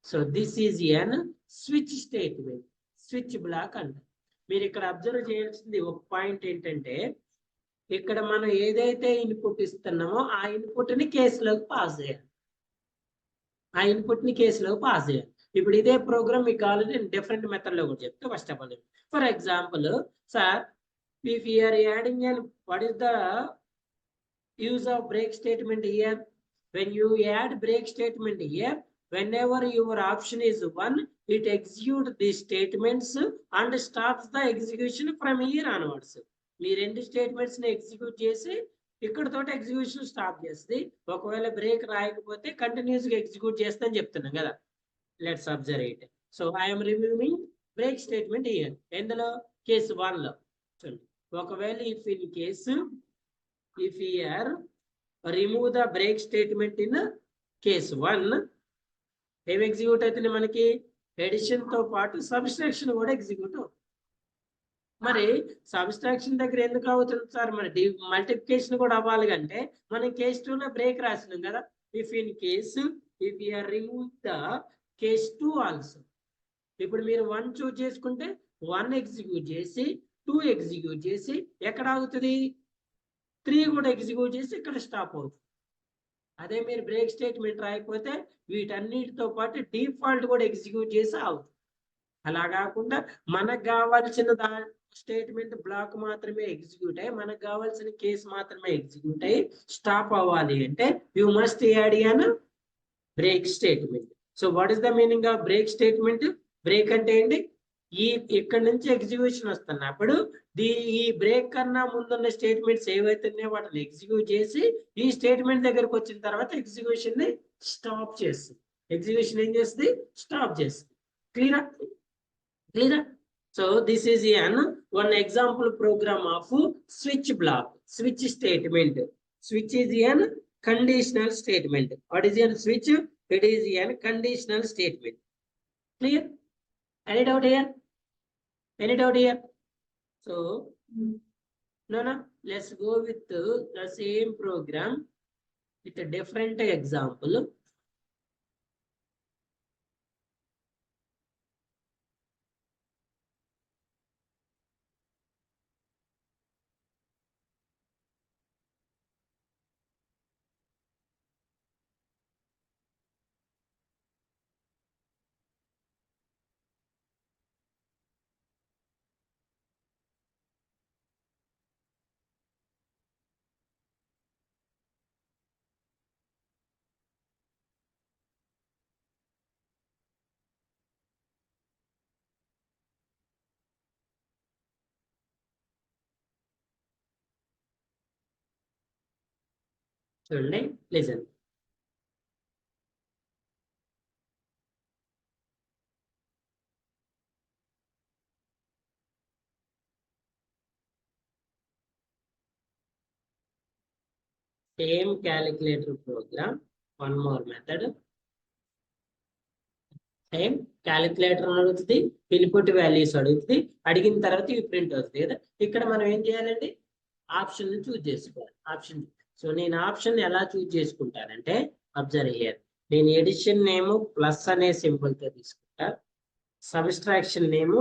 Speaker 1: so this is an switch statement switch block అంట మీరు ఇక్కడ అబ్జర్వ్ చేయాల్సింది ఒక పాయింట్ ఏంటంటే ఇక్కడ మనం ఏదైతే ఇన్పుట్ ఇస్తున్నామో ఆ ఇన్పుట్ ని కేసులోకి పాస్ చేయాలి ఆ ఇన్పుట్ ని కేసులోకి పాస్ చేయాలి ఇప్పుడు ఇదే ప్రోగ్రామ్ మీకు కావాలంటే డిఫరెంట్ మెథడ్ లో కూడా చెప్తే first of all for example sir if you are adding and what is the use of break statement here when you add break statement here whenever your option is 1 it executes these statements and stops the execution from here onwards మీ రెండు statements ని execute చేసి ఇక్కడ తోటి execution stop చేస్తుంది ఒకవేళ break రాయకపోతే continuous గా execute చేస్తా అని చెప్తున్నాం కదా let's observe it so I'm removing break statement here ఎందులో కేసు 1 లో చూడండి ఒకవేళ if in case if here remove the break statement in case 1 ఏం ఎగ్జిక్యూట్ అవుతుంది మనకి ఎడిషన్ తో పాటు సబ్స్ట్రాక్షన్ కూడా ఎగ్జిక్యూట్ అవుతుంది మరి సబ్స్ట్రాక్షన్ దగ్గర ఎందుకు అవుతుంది సార్ మరి మల్టిప్లికేషన్ కూడా అవ్వాలి అంటే మనం కేస్ 2 లో బ్రేక్ రాసినాం కదా if in case if you are remove the case 2 also ఇప్పుడు మీరు 1 చూస్ చేసుకుంటే 1 ఎగ్జిక్యూట్ చేసి 2 ఎగ్జిక్యూట్ చేసి ఎక్కడ ఆగుతుంది 3 కూడా ఎగ్జిక్యూట్ చేసి ఇక్కడ స్టాప్ అవుతుంది అదే మీరు బ్రేక్ స్టేట్మెంట్ రాయకపోతే వీటన్నిటితో పాటు డిఫాల్ట్ కూడా ఎగ్జిక్యూట్ చేసి అవుతుంది అలా కాకుండా మనకు కావాల్సిన స్టేట్మెంట్ బ్లాక్ మాత్రమే ఎగ్జిక్యూట్ అయ్యి మనకు కావాల్సిన కేసు మాత్రమే ఎగ్జిక్యూట్ అయ్యి స్టాప్ అవ్వాలి అంటే you must add an break statement so what is the meaning of break statement break అంటే ఏంటి ఇక్కడ నుంచి ఎగ్జిక్యూషన్ వస్తున్నప్పుడు ఈ బ్రేక్ కన్నా ముందున్న స్టేట్మెంట్స్ ఏవైతున్నాయో వాటిని ఎగ్జిక్యూట్ చేసి ఈ స్టేట్మెంట్ దగ్గరకు వచ్చిన తర్వాత ఎగ్జిక్యూషన్ ని స్టాప్ చేస్తుంది ఎగ్జిక్యూషన్ ఏం చేస్తుంది స్టాప్ చేస్తుంది క్లియరా క్లియరా so this is one example program of switch block switch statement switch is an conditional statement what is an switch it is an conditional statement clear any doubt here any doubt here so no let's go with the same program with a different example చూడండి listen same calculator program one more method same calculator అడుగుతుంది input values అడుగుతుంది అడిగిన తర్వాత ఇవి print అవుతుంది కదా ఇక్కడ మనం ఏం చేయాలండి ఆప్షన్ చూజ్ చేసుకోవాలి ఆప్షన్ సో నేను ఆప్షన్ ఎలా చూజ్ చేసుకుంటానంటే అబ్జర్వ్ హియర్ నేను ఎడిషన్ నేమ్ ప్లస్ అనే సింబల్ తో తీసుకుంటా సబ్స్ట్రాక్షన్ నేమ్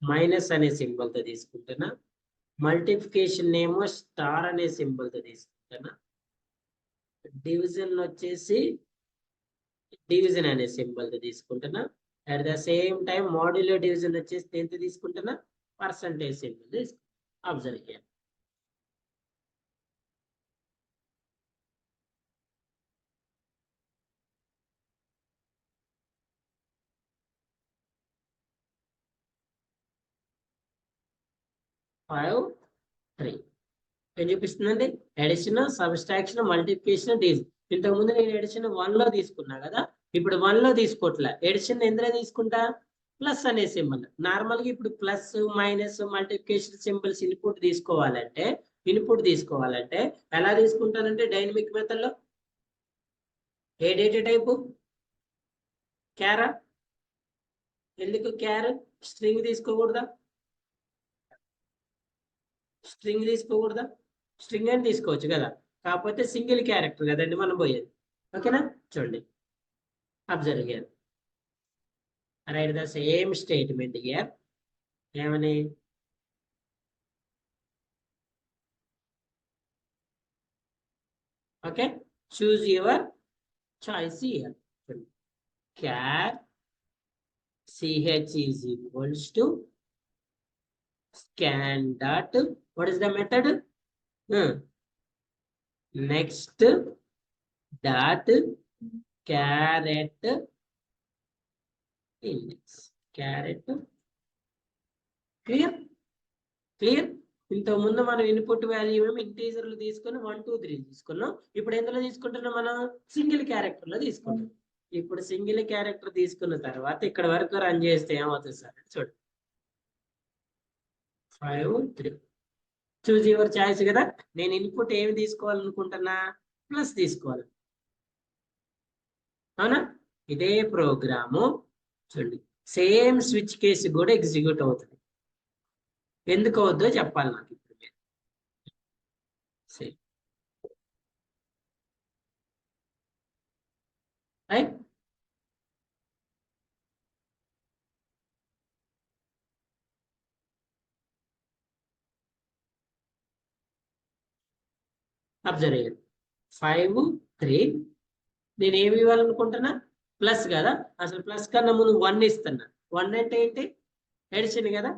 Speaker 1: మైనస్ అనే సింబల్ తో తీసుకుంటున్నా మల్టిప్లికేషన్ నేమ్ స్టార్ అనే సింబల్ తో తీసుకుంటున్నా డివిజన్ వచ్చేసి డివిజన్ అనే సింబల్ తో తీసుకుంటున్నా at the same time modulo division వచ్చేసి ఎంత తీసుకుంటున్నా పర్సంటేజ్ సింబల్ తీసుకుంటా అబ్జర్వ్ హియర్ 5 3 ఏం చూపిస్తుందండి? Addition, subtraction, multiplication, division. ఇంతకుముందు నేను ఎడిషన్ 1 లో తీసుకున్నా కదా, ఇప్పుడు 1 లో తీసుకోవట్లే. ఎడిషన్ ఎందులో తీసుకుంటా? ప్లస్ అనే సింబల్. నార్మల్గా ఇప్పుడు plus, minus, multiplication symbols input తీసుకోవాలంటే ఎలా తీసుకుంటానంటే డైనమిక్ మెథడ్ లో ఏ డేటా టైపు? క్యారా. ఎందుకు క్యార్? స్ట్రింగ్ తీసుకోకూడదా? స్ట్రింగ్ అని తీసుకోవచ్చు కదా, కాకపోతే సింగిల్ క్యారెక్టర్ కదండి మనం పోయేది. ఓకేనా? చూడండి, observe here. Write the same statement here. ఏమని? Okay, choose your choice here. char ch is equals to scan dot. What is the method? Next dot caret index. Caret. Clear? ఇంతకుముందు మనం input value ఏమో ఇంటీజర్లు తీసుకొని 1 2 3 తీసుకున్నాం. ఇప్పుడు ఎందులో తీసుకుంటున్నాం? మనం సింగిల్ క్యారెక్టర్ లో తీసుకుంటాం. ఇప్పుడు సింగిల్ క్యారెక్టర్ తీసుకున్న తర్వాత ఇక్కడ వరకు రన్ చేస్తే ఏమవుతుంది సార్? చూడండి, 5 3. చూజ్ యువర్ చాయిస్ కదా. నేను ఇన్పుట్ ఏమి తీసుకోవాలనుకుంటున్నా? ప్లస్ తీసుకోవాలి. అవునా? ఇదే ప్రోగ్రాము చూడండి, సేమ్ స్విచ్ కేసు కూడా ఎగ్జిక్యూట్ అవుతుంది. ఎందుకు అవుద్దో చెప్పాలి నాకు ఇప్పుడు మీరు. Same right. అబ్జర్వ్ చేయండి, 5 3. నేను ఏమి ఇవ్వాలనుకుంటున్నా? ప్లస్ కదా. అసలు ప్లస్ కన్నా ముందు 1 ఇస్తున్నా. 1 అంటే ఏంటి? ఎడిషన్ కదా.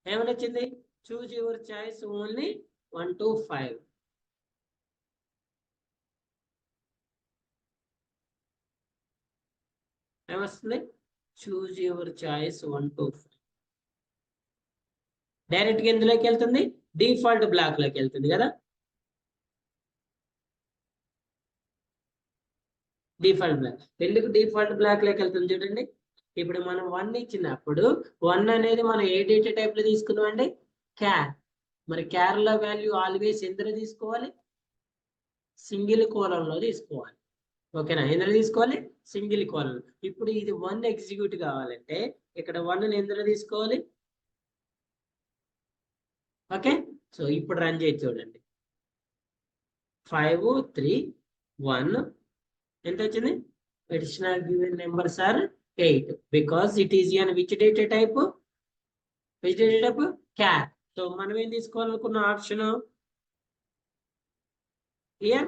Speaker 1: ఏమని వచ్చింది? Choose your choice only 1 to 5. ఏమొస్తుంది? Choose your choice 1 to 5. డైరెక్ట్గా ఎందులోకి వెళ్తుంది? డిఫాల్ట్ బ్లాక్ లోకి వెళ్తుంది కదా. Default block. ఎందుకు డిఫాల్ట్ బ్లాక్ లోకి వెళ్తుంది చూడండి. ఇప్పుడు మనం 1 ఇచ్చినప్పుడు 1 అనేది మనం ఏ డేటా టైప్ లో తీసుకున్నాం అండి? క్యార్. మరి క్యార్ లో వాల్యూ ఆల్వేస్ ఎందులో తీసుకోవాలి? సింగిల్ కోలంలో తీసుకోవాలి. ఓకేనా? ఎందులో తీసుకోవాలి? సింగిల్ కోలం. ఇప్పుడు ఇది 1 ఎగ్జిక్యూట్ కావాలంటే ఇక్కడ 1 ఎందులో తీసుకోవాలి? ఓకే, సో ఇప్పుడు రన్ చేసి చూడండి. 5 3 1. ఎంత వచ్చింది? Additional given numbers are 8 because it is in which data type? Which data type? Char. So మనం ఏం తీసుకోవాలనుకున్న ఆప్షన్ here?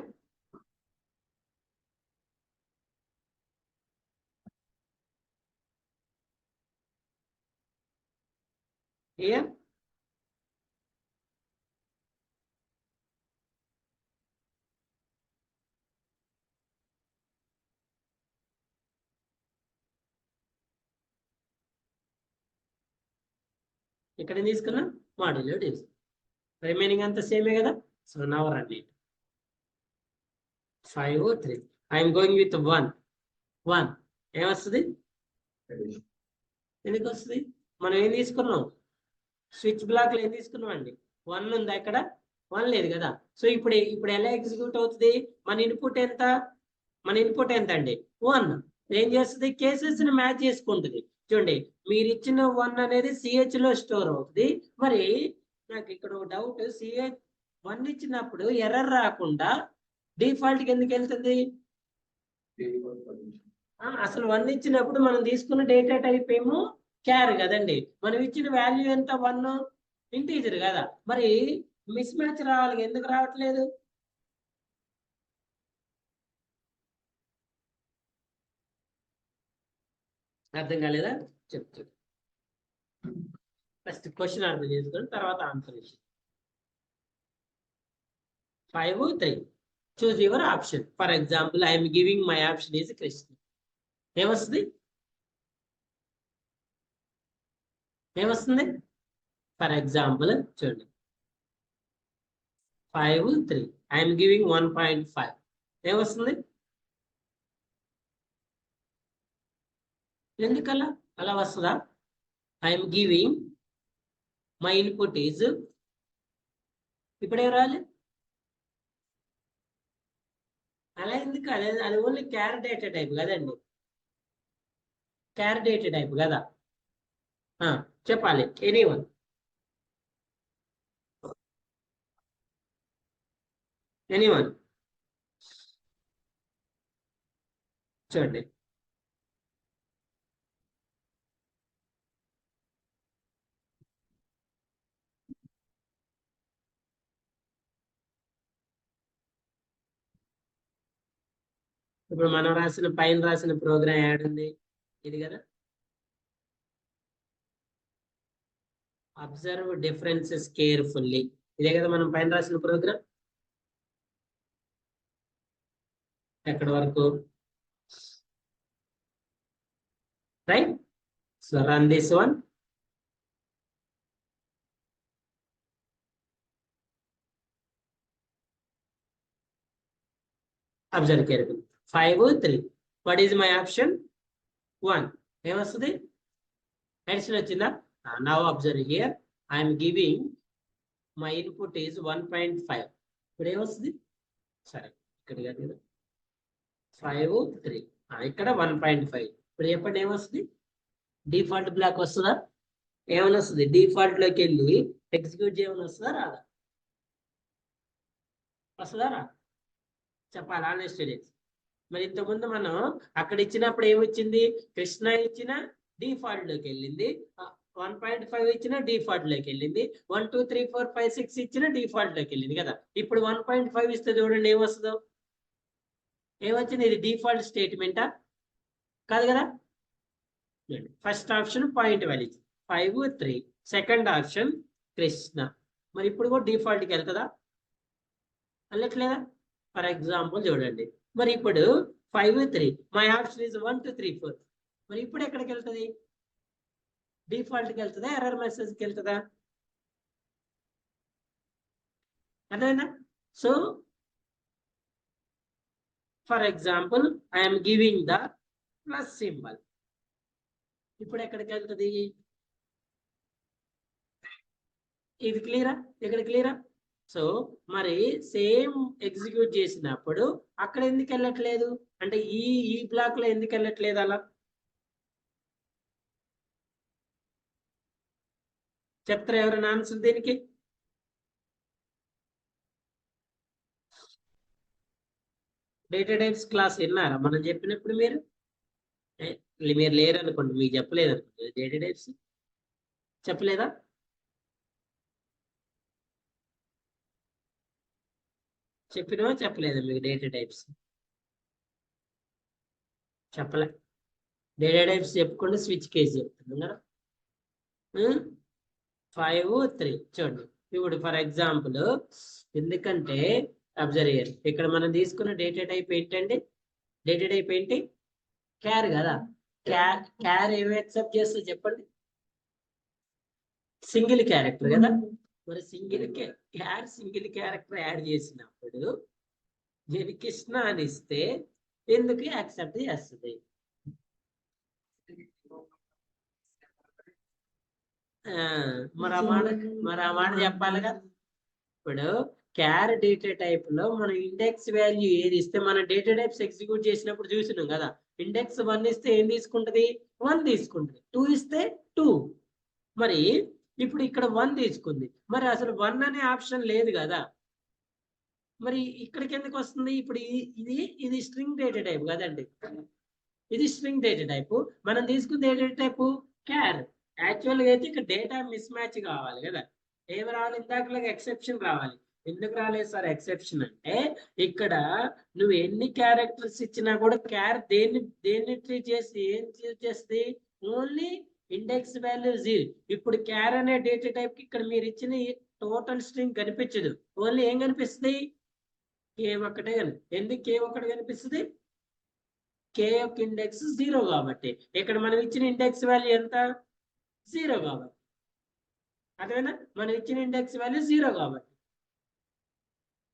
Speaker 1: Here? ఇక్కడ తీసుకున్నా మాడ్యులో డివిజన్. రిమైనింగ్ అంతా సేమే కదా. So now run it. 5 3. I'm going with 1 1. ఏమొస్తుంది? ఎందుకు వస్తుంది? మనం ఏం తీసుకున్నాం? స్విచ్ బ్లాక్ లో ఏం తీసుకున్నాం అండి? 1 ఉందా ఇక్కడ? 1 లేదు కదా. సో ఇప్పుడు ఎలా ఎగ్జిక్యూట్ అవుతుంది? మన ఇన్పుట్ ఎంత అండి? 1. ఏం చేస్తుంది? కేసెస్ ని మ్యాచ్ చేసుకుంటుంది. చూడండి, మీరు ఇచ్చిన 1 అనేది సిహెచ్ లో స్టోర్ అవుతుంది. మరి నాకు ఇక్కడ ఒక డౌట్, సిహెచ్ 1 ఇచ్చినప్పుడు ఎర్రర్ రాకుండా డిఫాల్ట్ కి ఎందుకు వెళ్తుంది? అసలు 1 ఇచ్చినప్పుడు మనం తీసుకున్న డేటా టైప్ ఏమో క్యార్ కదండి. మనం ఇచ్చిన వాల్యూ ఎంత? 1 ఇంటీజర్ కదా. మరి మిస్ మ్యాచ్ రావాలి, ఎందుకు రావట్లేదు? అర్థం కాలేదా? చెప్తా. ఫస్ట్ క్వశ్చన్ అర్థం చేసుకొని తర్వాత ఆన్సర్ ఇచ్చి. 5 3. Choose your option. For example I'm giving my option is Krishna. ఏమొస్తుంది? ఫర్ ఎగ్జాంపుల్ చూడండి 5 3 ఐఎమ్ గివింగ్ 1.5 ఏమొస్తుంది? ఎందుకలా అలా వస్తుందా? I'm giving my input is ఇప్పుడే రాలి అలా ఎందుకు? అదే అది ఓన్లీ క్యార్ డేటా టైప్ కదండి, క్యార్ డేటా టైప్ కదా. చెప్పాలి ఎనీవన్. ఎనీవన్ చూడండి ఇప్పుడు మనం రాసిన పైన రాసిన ప్రోగ్రామ్ యాడ్ ఉంది ఇది కదా. అబ్జర్వ్ డిఫరెన్సెస్ కేర్ఫుల్లీ ఇదే కదా మనం పైన రాసిన ప్రోగ్రామ్. ఎక్కడి వరకు? Right. So run this one. Observe carefully 5 3. What is my option? 1. ఏమొస్తుంది? అడిషన్ వచ్చిందా? Now observe here I'm giving my input is 1.5. ఇప్పుడు ఏమొస్తుంది? సరే ఇక్కడ కాదు కదా 5 3 ఇక్కడ 1.5. ఇప్పుడు చెప్పండి ఏమొస్తుంది? డిఫాల్ట్ బ్లాక్ వస్తుందా? ఏమైనా వస్తుంది? డిఫాల్ట్ లోకి వెళ్ళి ఎగ్జిక్యూట్ చేయమని వస్తుందా రాదా? వస్తుందా రా? చెప్పాలి ఆల్ స్టూడెంట్స్. మరి ఇంతకుముందు మనం అక్కడ ఇచ్చినప్పుడు ఏమొచ్చింది? కృష్ణ ఇచ్చిన డిఫాల్ట్ లోకి వెళ్ళింది, 1.5 ఇచ్చిన డిఫాల్ట్ లోకి వెళ్ళింది, 1 2 3 4 5 6 ఇచ్చిన డిఫాల్ట్ లోకి వెళ్ళింది కదా. ఇప్పుడు 1.5 ఇస్తే చూడండి ఏమొస్తుందో. ఏమొచ్చింది? ఇది డిఫాల్ట్ స్టేట్మెంటా కాదు కదా. First option point value 5 3, second option Krishna. మరి ఇప్పుడు కూడా డిఫాల్ట్కి వెళ్తుందా? వెళ్ళట్లేదా? ఫర్ ఎగ్జాంపుల్ చూడండి, మరి ఇప్పుడు 5 3 మై ఆప్షన్ ఇస్ 1 2 3 4. మరి ఇప్పుడు ఎక్కడికి వెళ్తుంది? డిఫాల్ట్కి వెళ్తుందా ఎర్రర్ మెసేజ్కి వెళ్తుందా? అర్థమైందా? So for example I'm giving the plus symbol. ఇప్పుడు ఎక్కడికి వెళ్తుంది? ఇది క్లియరా? ఇక్కడ క్లియరా? సో మరి సేమ్ ఎగ్జిక్యూట్ చేసినప్పుడు అక్కడ ఎందుకు వెళ్ళట్లేదు? అంటే ఈ బ్లాక్ లో ఎందుకు వెళ్ళట్లేదు అలా? చెప్తారా ఎవరైనా ఆన్సర్ దీనికి? డేటా టైప్స్ క్లాస్ విన్నారా మనం చెప్పినప్పుడు? మీరు లేరు అనుకోండి, మీకు చెప్పలేదు అనుకోండి. డేటా టైప్స్ చెప్పలేదా? చెప్పినవా చెప్పలేదా మీకు డేటా టైప్స్? చెప్పలే. డేటా టైప్స్ చెప్పుకుంటే స్విచ్ కేసు చెప్తున్నారా? 5 3 చూడండి. ఇప్పుడు ఫర్ ఎగ్జాంపుల్ ఎందుకంటే అబ్జర్వ్ ఇక్కడ మనం తీసుకున్న డేటా టైప్ ఏంటండి? డేటా టైప్ ఏంటి? క్యార్ కదా. క్యార్ ఏమి యాక్సెప్ట్ చేస్తుంది చెప్పండి? సింగిల్ క్యారెక్టర్ కదా. మరి సింగిల్ క్యారెక్టర్ యాడ్ చేసినప్పుడు కృష్ణ అని ఇస్తే ఎందుకు యాక్సెప్ట్ చేస్తుంది? మరి ఆ మాట చెప్పాలిగా. ఇప్పుడు క్యార్ డేటా టైప్ లో మనం ఇండెక్స్ వాల్యూ ఏది ఇస్తే మన డేటా టైప్స్ ఎగ్జిక్యూట్ చేసినప్పుడు చూసినాం కదా. ఇండెక్స్ 1 ఇస్తే ఏం తీసుకుంటది? 1 తీసుకుంటది. 2 ఇస్తే 2. మరి ఇప్పుడు ఇక్కడ 1 తీసుకుంది, మరి అసలు 1 అనే ఆప్షన్ లేదు కదా. మరి ఇక్కడికి ఎందుకు వస్తుంది? ఇప్పుడు ఇది స్ట్రింగ్ డేటా టైప్ కదండి. ఇది స్ట్రింగ్ డేటా టైప్. మనం తీసుకున్న డేటా టైప్ క్యార్. యాక్చువల్గా అయితే ఇక్కడ డేటా మిస్ మ్యాచ్ కావాలి కదా. ఏమి రావాలి? ఇందాకలాగా ఎక్సెప్షన్ రావాలి. ఎందుకు రాలేదు సార్ ఎక్సెప్షన్ అంటే, ఇక్కడ నువ్వు ఎన్ని క్యారెక్టర్స్ ఇచ్చినా కూడా క్యార్ దేన్ని ట్రీట్ చేసి ఏం చేస్తుంది? Only index value 0. ఇప్పుడు క్యార్ అనే డేటా టైప్ కి ఇక్కడ మీరు ఇచ్చిన టోటల్ స్ట్రింగ్ కనిపించదు. ఓన్లీ ఏం కనిపిస్తుంది? కే ఒక్కటే. ఎందుకు కే ఒక్కటి కనిపిస్తుంది? కే యొక్క ఇండెక్స్ 0 కాబట్టి. ఇక్కడ మనం ఇచ్చిన ఇండెక్స్ వాల్యూ ఎంత? 0 కాబట్టి. అదేనా మనం ఇచ్చిన ఇండెక్స్ వాల్యూ 0 కాబట్టి.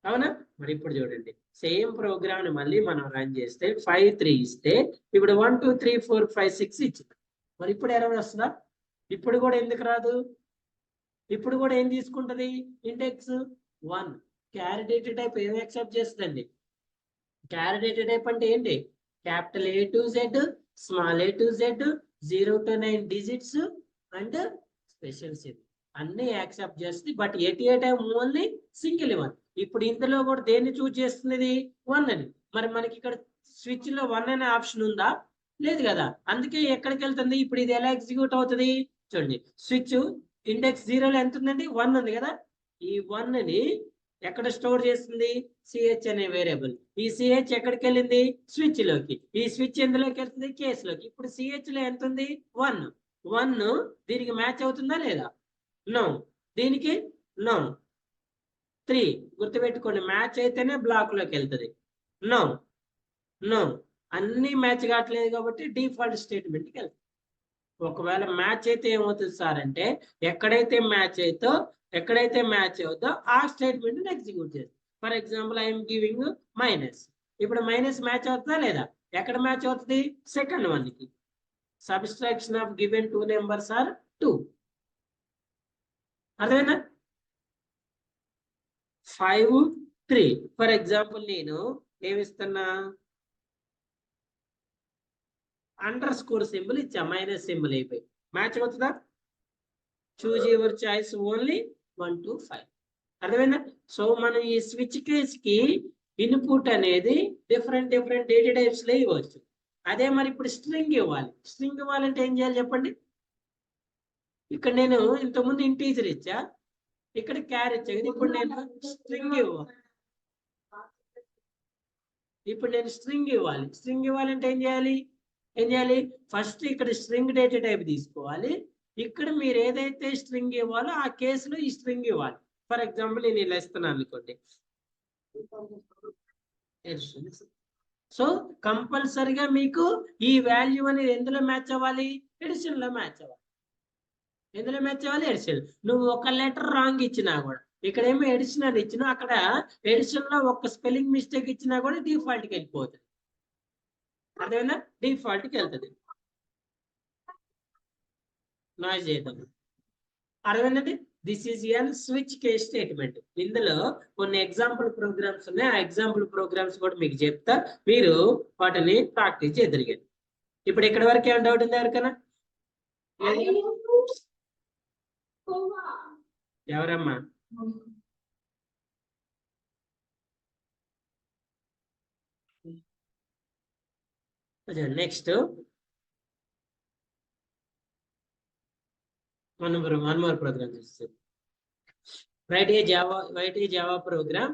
Speaker 1: అవునా? మరి ఇప్పుడు చూడండి, సేమ్ ప్రోగ్రామ్ ని మళ్ళీ మనం రన్ చేస్తే 5 3 ఇస్తే ఇప్పుడు 1 2 3 4 5 6 ఇచ్చింది. మరి ఇప్పుడు ఎర్రర్ వస్తుందా? ఇప్పుడు కూడా ఎందుకు రాదు? ఇప్పుడు కూడా ఏం తీసుకుంటది? ఇండెక్స్ 1. క్యారీ డేటా టైప్ ఏం యాక్సెప్ట్ చేస్తుందండి? క్యారీ డేటా టైప్ అంటే ఏంటి? Capital A to Z, small a to Z, 0 to 9 digits and special symbol అన్ని యాక్సెప్ట్ చేస్తుంది. But at a time only single 1. ఇప్పుడు ఇందులో కూడా దేన్ని చూస్ చేస్తున్నది? 1 అని. మరి మనకి ఇక్కడ స్విచ్ లో 1 అనే ఆప్షన్ ఉందా? లేదు కదా. అందుకే ఎక్కడికి వెళ్తుంది? ఇప్పుడు ఇది ఎలా ఎగ్జిక్యూట్ అవుతుంది చూడండి. స్విచ్ ఇండెక్స్ 0లో ఎంత ఉందండి? 1 ఉంది కదా. ఈ 1 ని ఎక్కడ స్టోర్ చేస్తుంది? సిహెచ్ అనే వేరియబుల్. ఈ సిహెచ్ ఎక్కడికి వెళ్ళింది? స్విచ్ లోకి. ఈ స్విచ్ ఎందులోకి వెళ్తుంది? కేస్ లోకి. ఇప్పుడు సిహెచ్ లో ఎంత ఉంది? 1. 1 దీనికి మ్యాచ్ అవుతుందా లేదా? నో. దీనికి నో. 3 గుర్తుపెట్టుకోండి, మ్యాచ్ అయితేనే బ్లాక్ లోకి వెళ్తుంది. నో నో అన్ని మ్యాచ్ కావట్లేదు కాబట్టి డిఫాల్ట్ స్టేట్మెంట్కి వెళ్తుంది. ఒకవేళ మ్యాచ్ అయితే ఏమవుతుంది సార్ అంటే, ఎక్కడైతే మ్యాచ్ అవుతుందో ఆ స్టేట్మెంట్ ఎగ్జిక్యూట్ చేస్తుంది. For example I'm giving minus. ఇప్పుడు మైనస్ మ్యాచ్ అవుతుందా లేదా? ఎక్కడ మ్యాచ్ అవుతుంది? సెకండ్ 1 కి. Subtraction of given 2 numbers are 2. అదేనా? 5 3. ఫర్ ఎగ్జాంపుల్ నేను ఏమిస్తున్నా? అండర్ స్కోర్ సింబల్ ఇచ్చా, మైనస్ సింబల్ అయిపోయి మ్యాచ్ అవుతుందా? Choose your choice only 1 to 5. అర్థమైందా? సో మనం ఈ స్విచ్ కేస్ కి ఇన్పుట్ అనేది డిఫరెంట్ డేటా టైప్స్ లో ఇవ్వచ్చు. అదే మరి ఇప్పుడు స్ట్రింగ్ ఇవ్వాలి. స్ట్రింగ్ ఇవ్వాలంటే ఏం చేయాలి చెప్పండి? ఇక్కడ నేను ఇంతకుముందు ఇంటీజర్ ఇచ్చా, ఇక్కడ క్యార్ ఇచ్చా కదా. ఇప్పుడు నేను స్ట్రింగ్ ఇవ్వాలి. స్ట్రింగ్ ఇవ్వాలంటే ఏం చేయాలి? ఫస్ట్ ఇక్కడ స్ట్రింగ్ డేటా టైప్ తీసుకోవాలి. ఇక్కడ మీరు ఏదైతే స్ట్రింగ్ ఇవ్వాలో ఆ కేసులో ఈ స్ట్రింగ్ ఇవ్వాలి. ఫర్ ఎగ్జాంపుల్ నేను ఇలా ఇస్తున్నాను అనుకోండి. సో కంపల్సరిగా మీకు ఈ వాల్యూ అనేది ఎందులో మ్యాచ్ అవ్వాలి? ఎడిషన్ లో మ్యాచ్ అవ్వాలి. ఎందులో మ్యాచ్ అవ్వాలి? ఎడిషన్. నువ్వు ఒక లెటర్ రాంగ్ ఇచ్చినా కూడా, ఇక్కడ ఏమో ఎడిషన్ అని ఇచ్చినా, అక్కడ ఎడిషన్ లో ఒక స్పెల్లింగ్ మిస్టేక్ ఇచ్చినా కూడా డిఫాల్ట్ కి వెళ్ళిపోతుంది. అదేనా? డిఫాల్ట్ కి వెళ్తుంది. నాయిస్ చేద్దాం. అర్థమైందండి? This is an switch case statement. ఇందులో కొన్ని ఎగ్జాంపుల్ ప్రోగ్రామ్స్ ఉన్నాయి. ఆ ఎగ్జాంపుల్ ప్రోగ్రామ్స్ కూడా మీకు చెప్తా, మీరు వాటిని ప్రాక్టీస్ చేయగలిగారు. ఇప్పుడు ఇక్కడ వరకు ఏమైనా డౌట్ ఉంది ఎవరికైనా? ఎవరమ్మా? Next one more program. Write a Java program.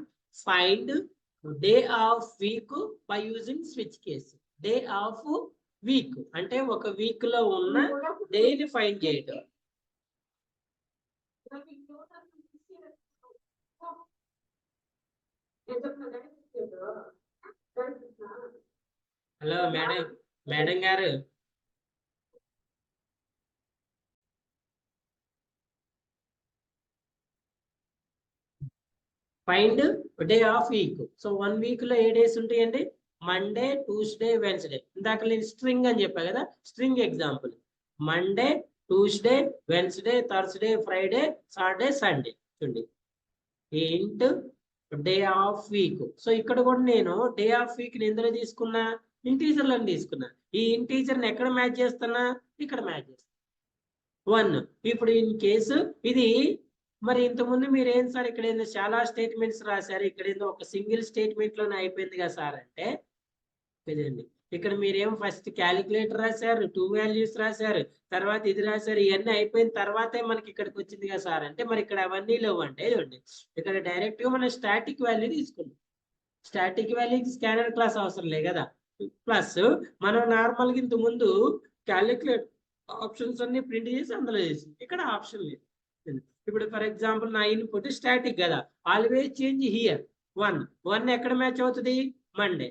Speaker 1: Find day of week by using switch case. Day of week అంటే ఒక వీక్ లో ఉన్న డేని ఫైండ్ చేయడం. హలో మేడం గారు, find day of week. So 1 week లో ఏ డేస్ ఉంటాయండి? Monday, Tuesday, Wednesday. ఇందాక నేను స్ట్రింగ్ అని చెప్పా కదా, string example. Monday, Tuesday, Wednesday, Thursday, Friday, Saturday, Sunday. చూడండి, ఇంట్ డే ఆఫ్ వీక్. సో ఇక్కడ కూడా నేను డే ఆఫ్ వీక్ ని ఎందులో తీసుకున్నా? ఇంటీజర్లను తీసుకున్నా. ఈ ఇంటీజర్ ని ఎక్కడ మ్యాచ్ చేస్తున్నా? ఇక్కడ మ్యాచ్ చేస్తున్నా 1. ఇప్పుడు ఇన్ కేసు ఇది మరి ఇంతకుముందు మీరు ఏం సార్ ఇక్కడ ఏందో చాలా స్టేట్మెంట్స్ రాశారు, ఇక్కడ ఏందో ఒక సింగిల్ స్టేట్మెంట్ లోనే అయిపోయింది కదా సార్ అంటే, ఇదండి. ఇక్కడ మీరేం ఫస్ట్ క్యాలిక్యులేటర్ రాశారు, 2 వాల్యూస్ రాశారు, తర్వాత ఇది రాశారు, ఇవన్నీ అయిపోయిన తర్వాతే మనకి ఇక్కడికి వచ్చింది కదా సార్ అంటే, మరి ఇక్కడ అవన్నీ లేవు అంటే చూడండి, ఇక్కడ డైరెక్ట్ గా మనం స్టాటిక్ వాల్యూ తీసుకున్నాం. స్టాటిక్ వాల్యూకి స్కానర్ క్లాస్ అవసరం లే కదా. ప్లస్ మనం నార్మల్ గా ఇంత ముందు క్యాలిక్యులేట్ ఆప్షన్స్ అన్ని ప్రింట్ చేసి అందులో చేసి, ఇక్కడ ఆప్షన్ లేదు. ఇప్పుడు ఫర్ ఎగ్జాంపుల్ నా ఇన్పుట్ స్టాటిక్ కదా, ఆల్వేస్ చేంజ్ హియర్ 1 ఎక్కడ మ్యాచ్ అవుతుంది? మండే.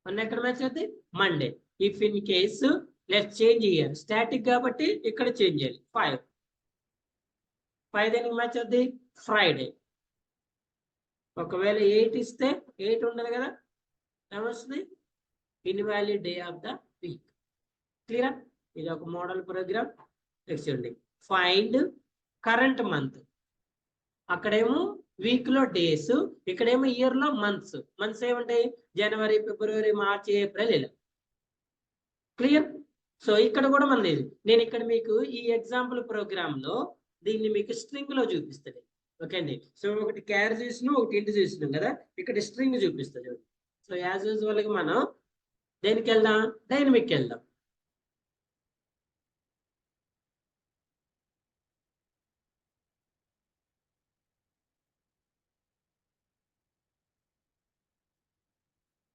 Speaker 1: 1 ఎక్కడ మ్యాచ్ అవుతుంది? Monday. If in case let's change here, static కాబట్టి ఇక్కడ చేంజ్ చేయాలి 5. 5 దేనికి మ్యాచ్ అవుద్ది? ఫ్రైడే. ఒకవేళ 8 ఇస్తే 8 ఉండదు కదా, ఏమొస్తుంది? Invalid day of the week. క్లియరా? ఇది ఒక మోడల్ ప్రోగ్రామ్. నెక్స్ట్ చూడండి, ఫైండ్ కరెంట్ మంత్. అక్కడేమో వీక్ లో డేస్, ఇక్కడేమో ఇయర్ లో మంత్స్. మంత్స్ ఏముంటాయి? జనవరి, ఫిబ్రవరి, మార్చి, ఏప్రిల్, ఇలా. క్లియర్? సో ఇక్కడ కూడా మన నేను ఇక్కడ మీకు ఈ ఎగ్జాంపుల్ ప్రోగ్రామ్ లో దీన్ని మీకు స్ట్రింగ్ లో చూపిస్తుంది. ఓకే అండి. సో ఒకటి క్యారీ చేసినాం, ఒకటి ఇంటి చేసినాం కదా, ఇక్కడ స్ట్రింగ్ చూపిస్తుంది. సో యాజ్ యూజువల్ గా మనం దేనికి వెళ్దాం? డైనమిక్ వెళ్దాం.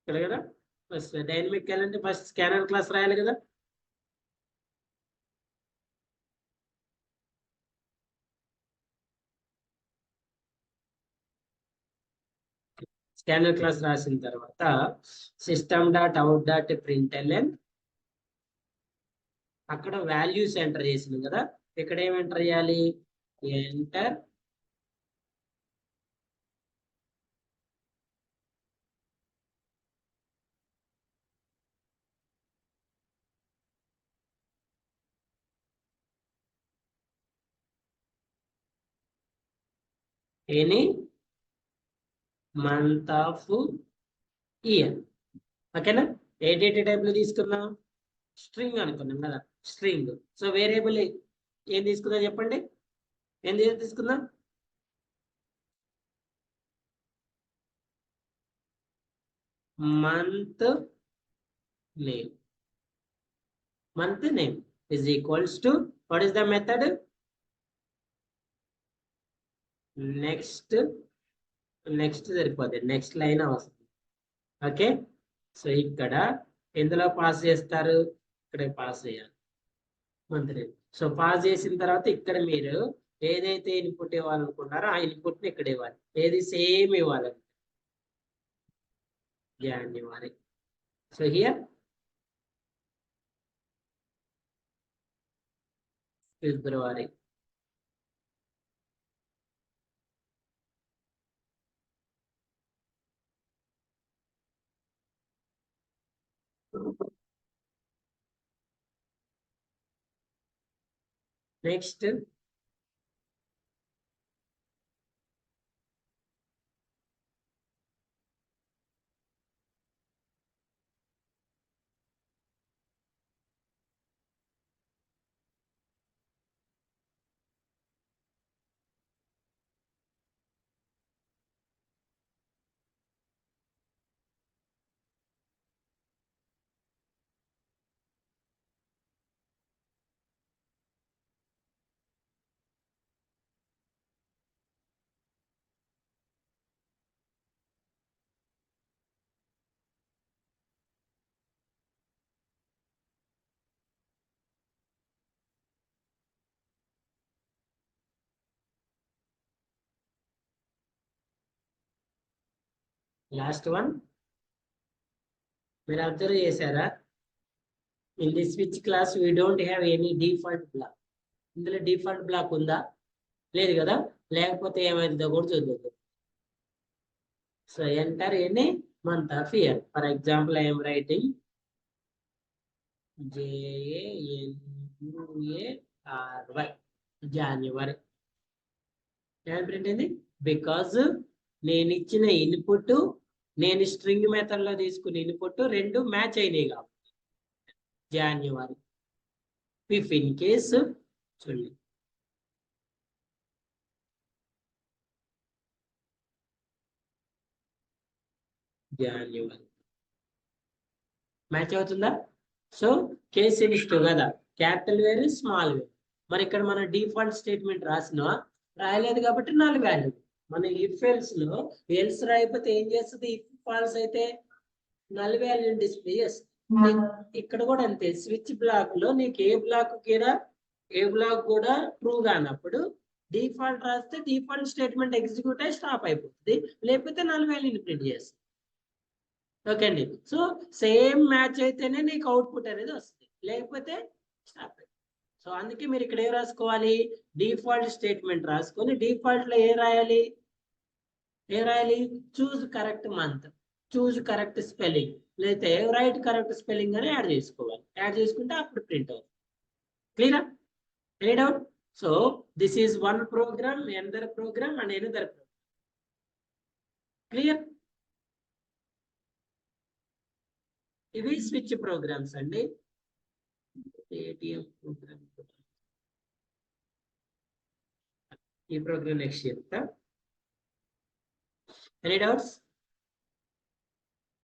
Speaker 1: ఇక్కడ కదా ఫస్ట్ డైనమిక్ వెళ్ళాలంటే ఫస్ట్ స్కానర్ క్లాస్ రాయాలి కదా. స్కానర్ క్లాస్ రాసిన తర్వాత system.out.println అక్కడ వాల్యూస్ ఎంటర్ చేసినాం కదా, ఇక్కడ ఏం ఎంటర్ చేయాలి? Enter any month of year. ఓకేనా? ఏ డేటా టైప్ లో తీసుకున్నాం? స్ట్రింగ్ అనుకున్నాం కదా, స్ట్రింగ్. సో వేరియబుల్ ఏం తీసుకుందాం చెప్పండి? ఏం తీసుకుందాం? Month name. Month name is equals to what is the method? Next సరిపోతుంది, నెక్స్ట్ లైన్ అవసరం. ఓకే. సో ఇక్కడ ఎందులో పాస్ చేస్తారు? ఇక్కడ పాస్ చేయాలి మంత్ నేమ్. సో పాస్ చేసిన తర్వాత ఇక్కడ మీరు ఏదైతే ఇన్పుట్ ఇవ్వాలనుకుంటారో ఆ ఇన్పుట్ ని ఇక్కడ ఇవ్వాలి. ఏది సేమ్ ఇవ్వాలి, జనవరి. సో హియర్ ఫిబ్రవరి. నెక్స్ట్ లాస్ట్ వన్ మీరు అబ్జర్వ్ చేశారా? In the switch class we don't have any default block. ఇందులో డిఫాల్ట్ బ్లాక్ ఉందా? లేదు కదా. లేకపోతే ఏమైందో కూడా చూద్దాం. సో enter any month of year. For example I'm writing JANUARY, January. ఏం ప్రింట్ అయింది? బికాజ్ నేను ఇచ్చిన ఇన్పుట్, నేను స్ట్రింగ్ మెథడ్ లో తీసుకున్న ఇన్పుట్ రెండు మ్యాచ్ అయినాయి కాబట్టి జాన్యువరి. ఇఫ్ ఇన్ కేస్ చూడండి, జాన్యువరి మ్యాచ్ అవుతుందా? సో కేస్ సెన్సిటివ్ కదా, క్యాపిటల్ వేరు స్మాల్ వేరు. మరి ఇక్కడ మనం డిఫాల్ట్ స్టేట్మెంట్ రాసినా రాయలేదు కాబట్టి నాలుగు వాల్యూ. మన ఇఫ్ ఎల్స్ లో ఎల్స్ రాయకపోతే ఏం చేస్తుంది? ఇఫ్ ఫాల్స్ అయితే నల్ వాల్యూ డిస్ప్లే చేస్తుంది. ఇక్కడ కూడా అంతే. స్విచ్ బ్లాక్ లో నీకు ఏ బ్లాక్ కూడా ట్రూ కానప్పుడు డిఫాల్ట్ రాస్తే డిఫాల్ట్ స్టేట్మెంట్ ఎగ్జిక్యూట్ అయి స్టాప్ అయిపోతుంది, లేకపోతే నల్ వాల్యూని ప్రింట్ చేస్తుంది. ఓకే అండి. సో సేమ్ మ్యాచ్ అయితేనే నీకు అవుట్పుట్ అనేది వస్తుంది, లేకపోతే స్టాప్. సో అందుకే మీరు ఇక్కడ ఏం రాసుకోవాలి, డిఫాల్ట్ స్టేట్మెంట్ రాసుకొని డిఫాల్ట్ లో ఏం రాయాలి, choose correct month, choose correct spelling, లేకపోతే రైట్ కరెక్ట్ స్పెల్లింగ్ అని యాడ్ చేసుకోవాలి. యాడ్ చేసుకుంటే అప్పుడు ప్రింట్ అవుతుంది. క్లియరా? Any doubt? So this is one program, another program and another program. Clear? ఇవి స్విచ్ ప్రోగ్రామ్స్ అండి. ATM ప్రోగ్రామ్, ఈ ప్రోగ్రామ్ నెక్స్ట్ చెప్తా. Any doubts?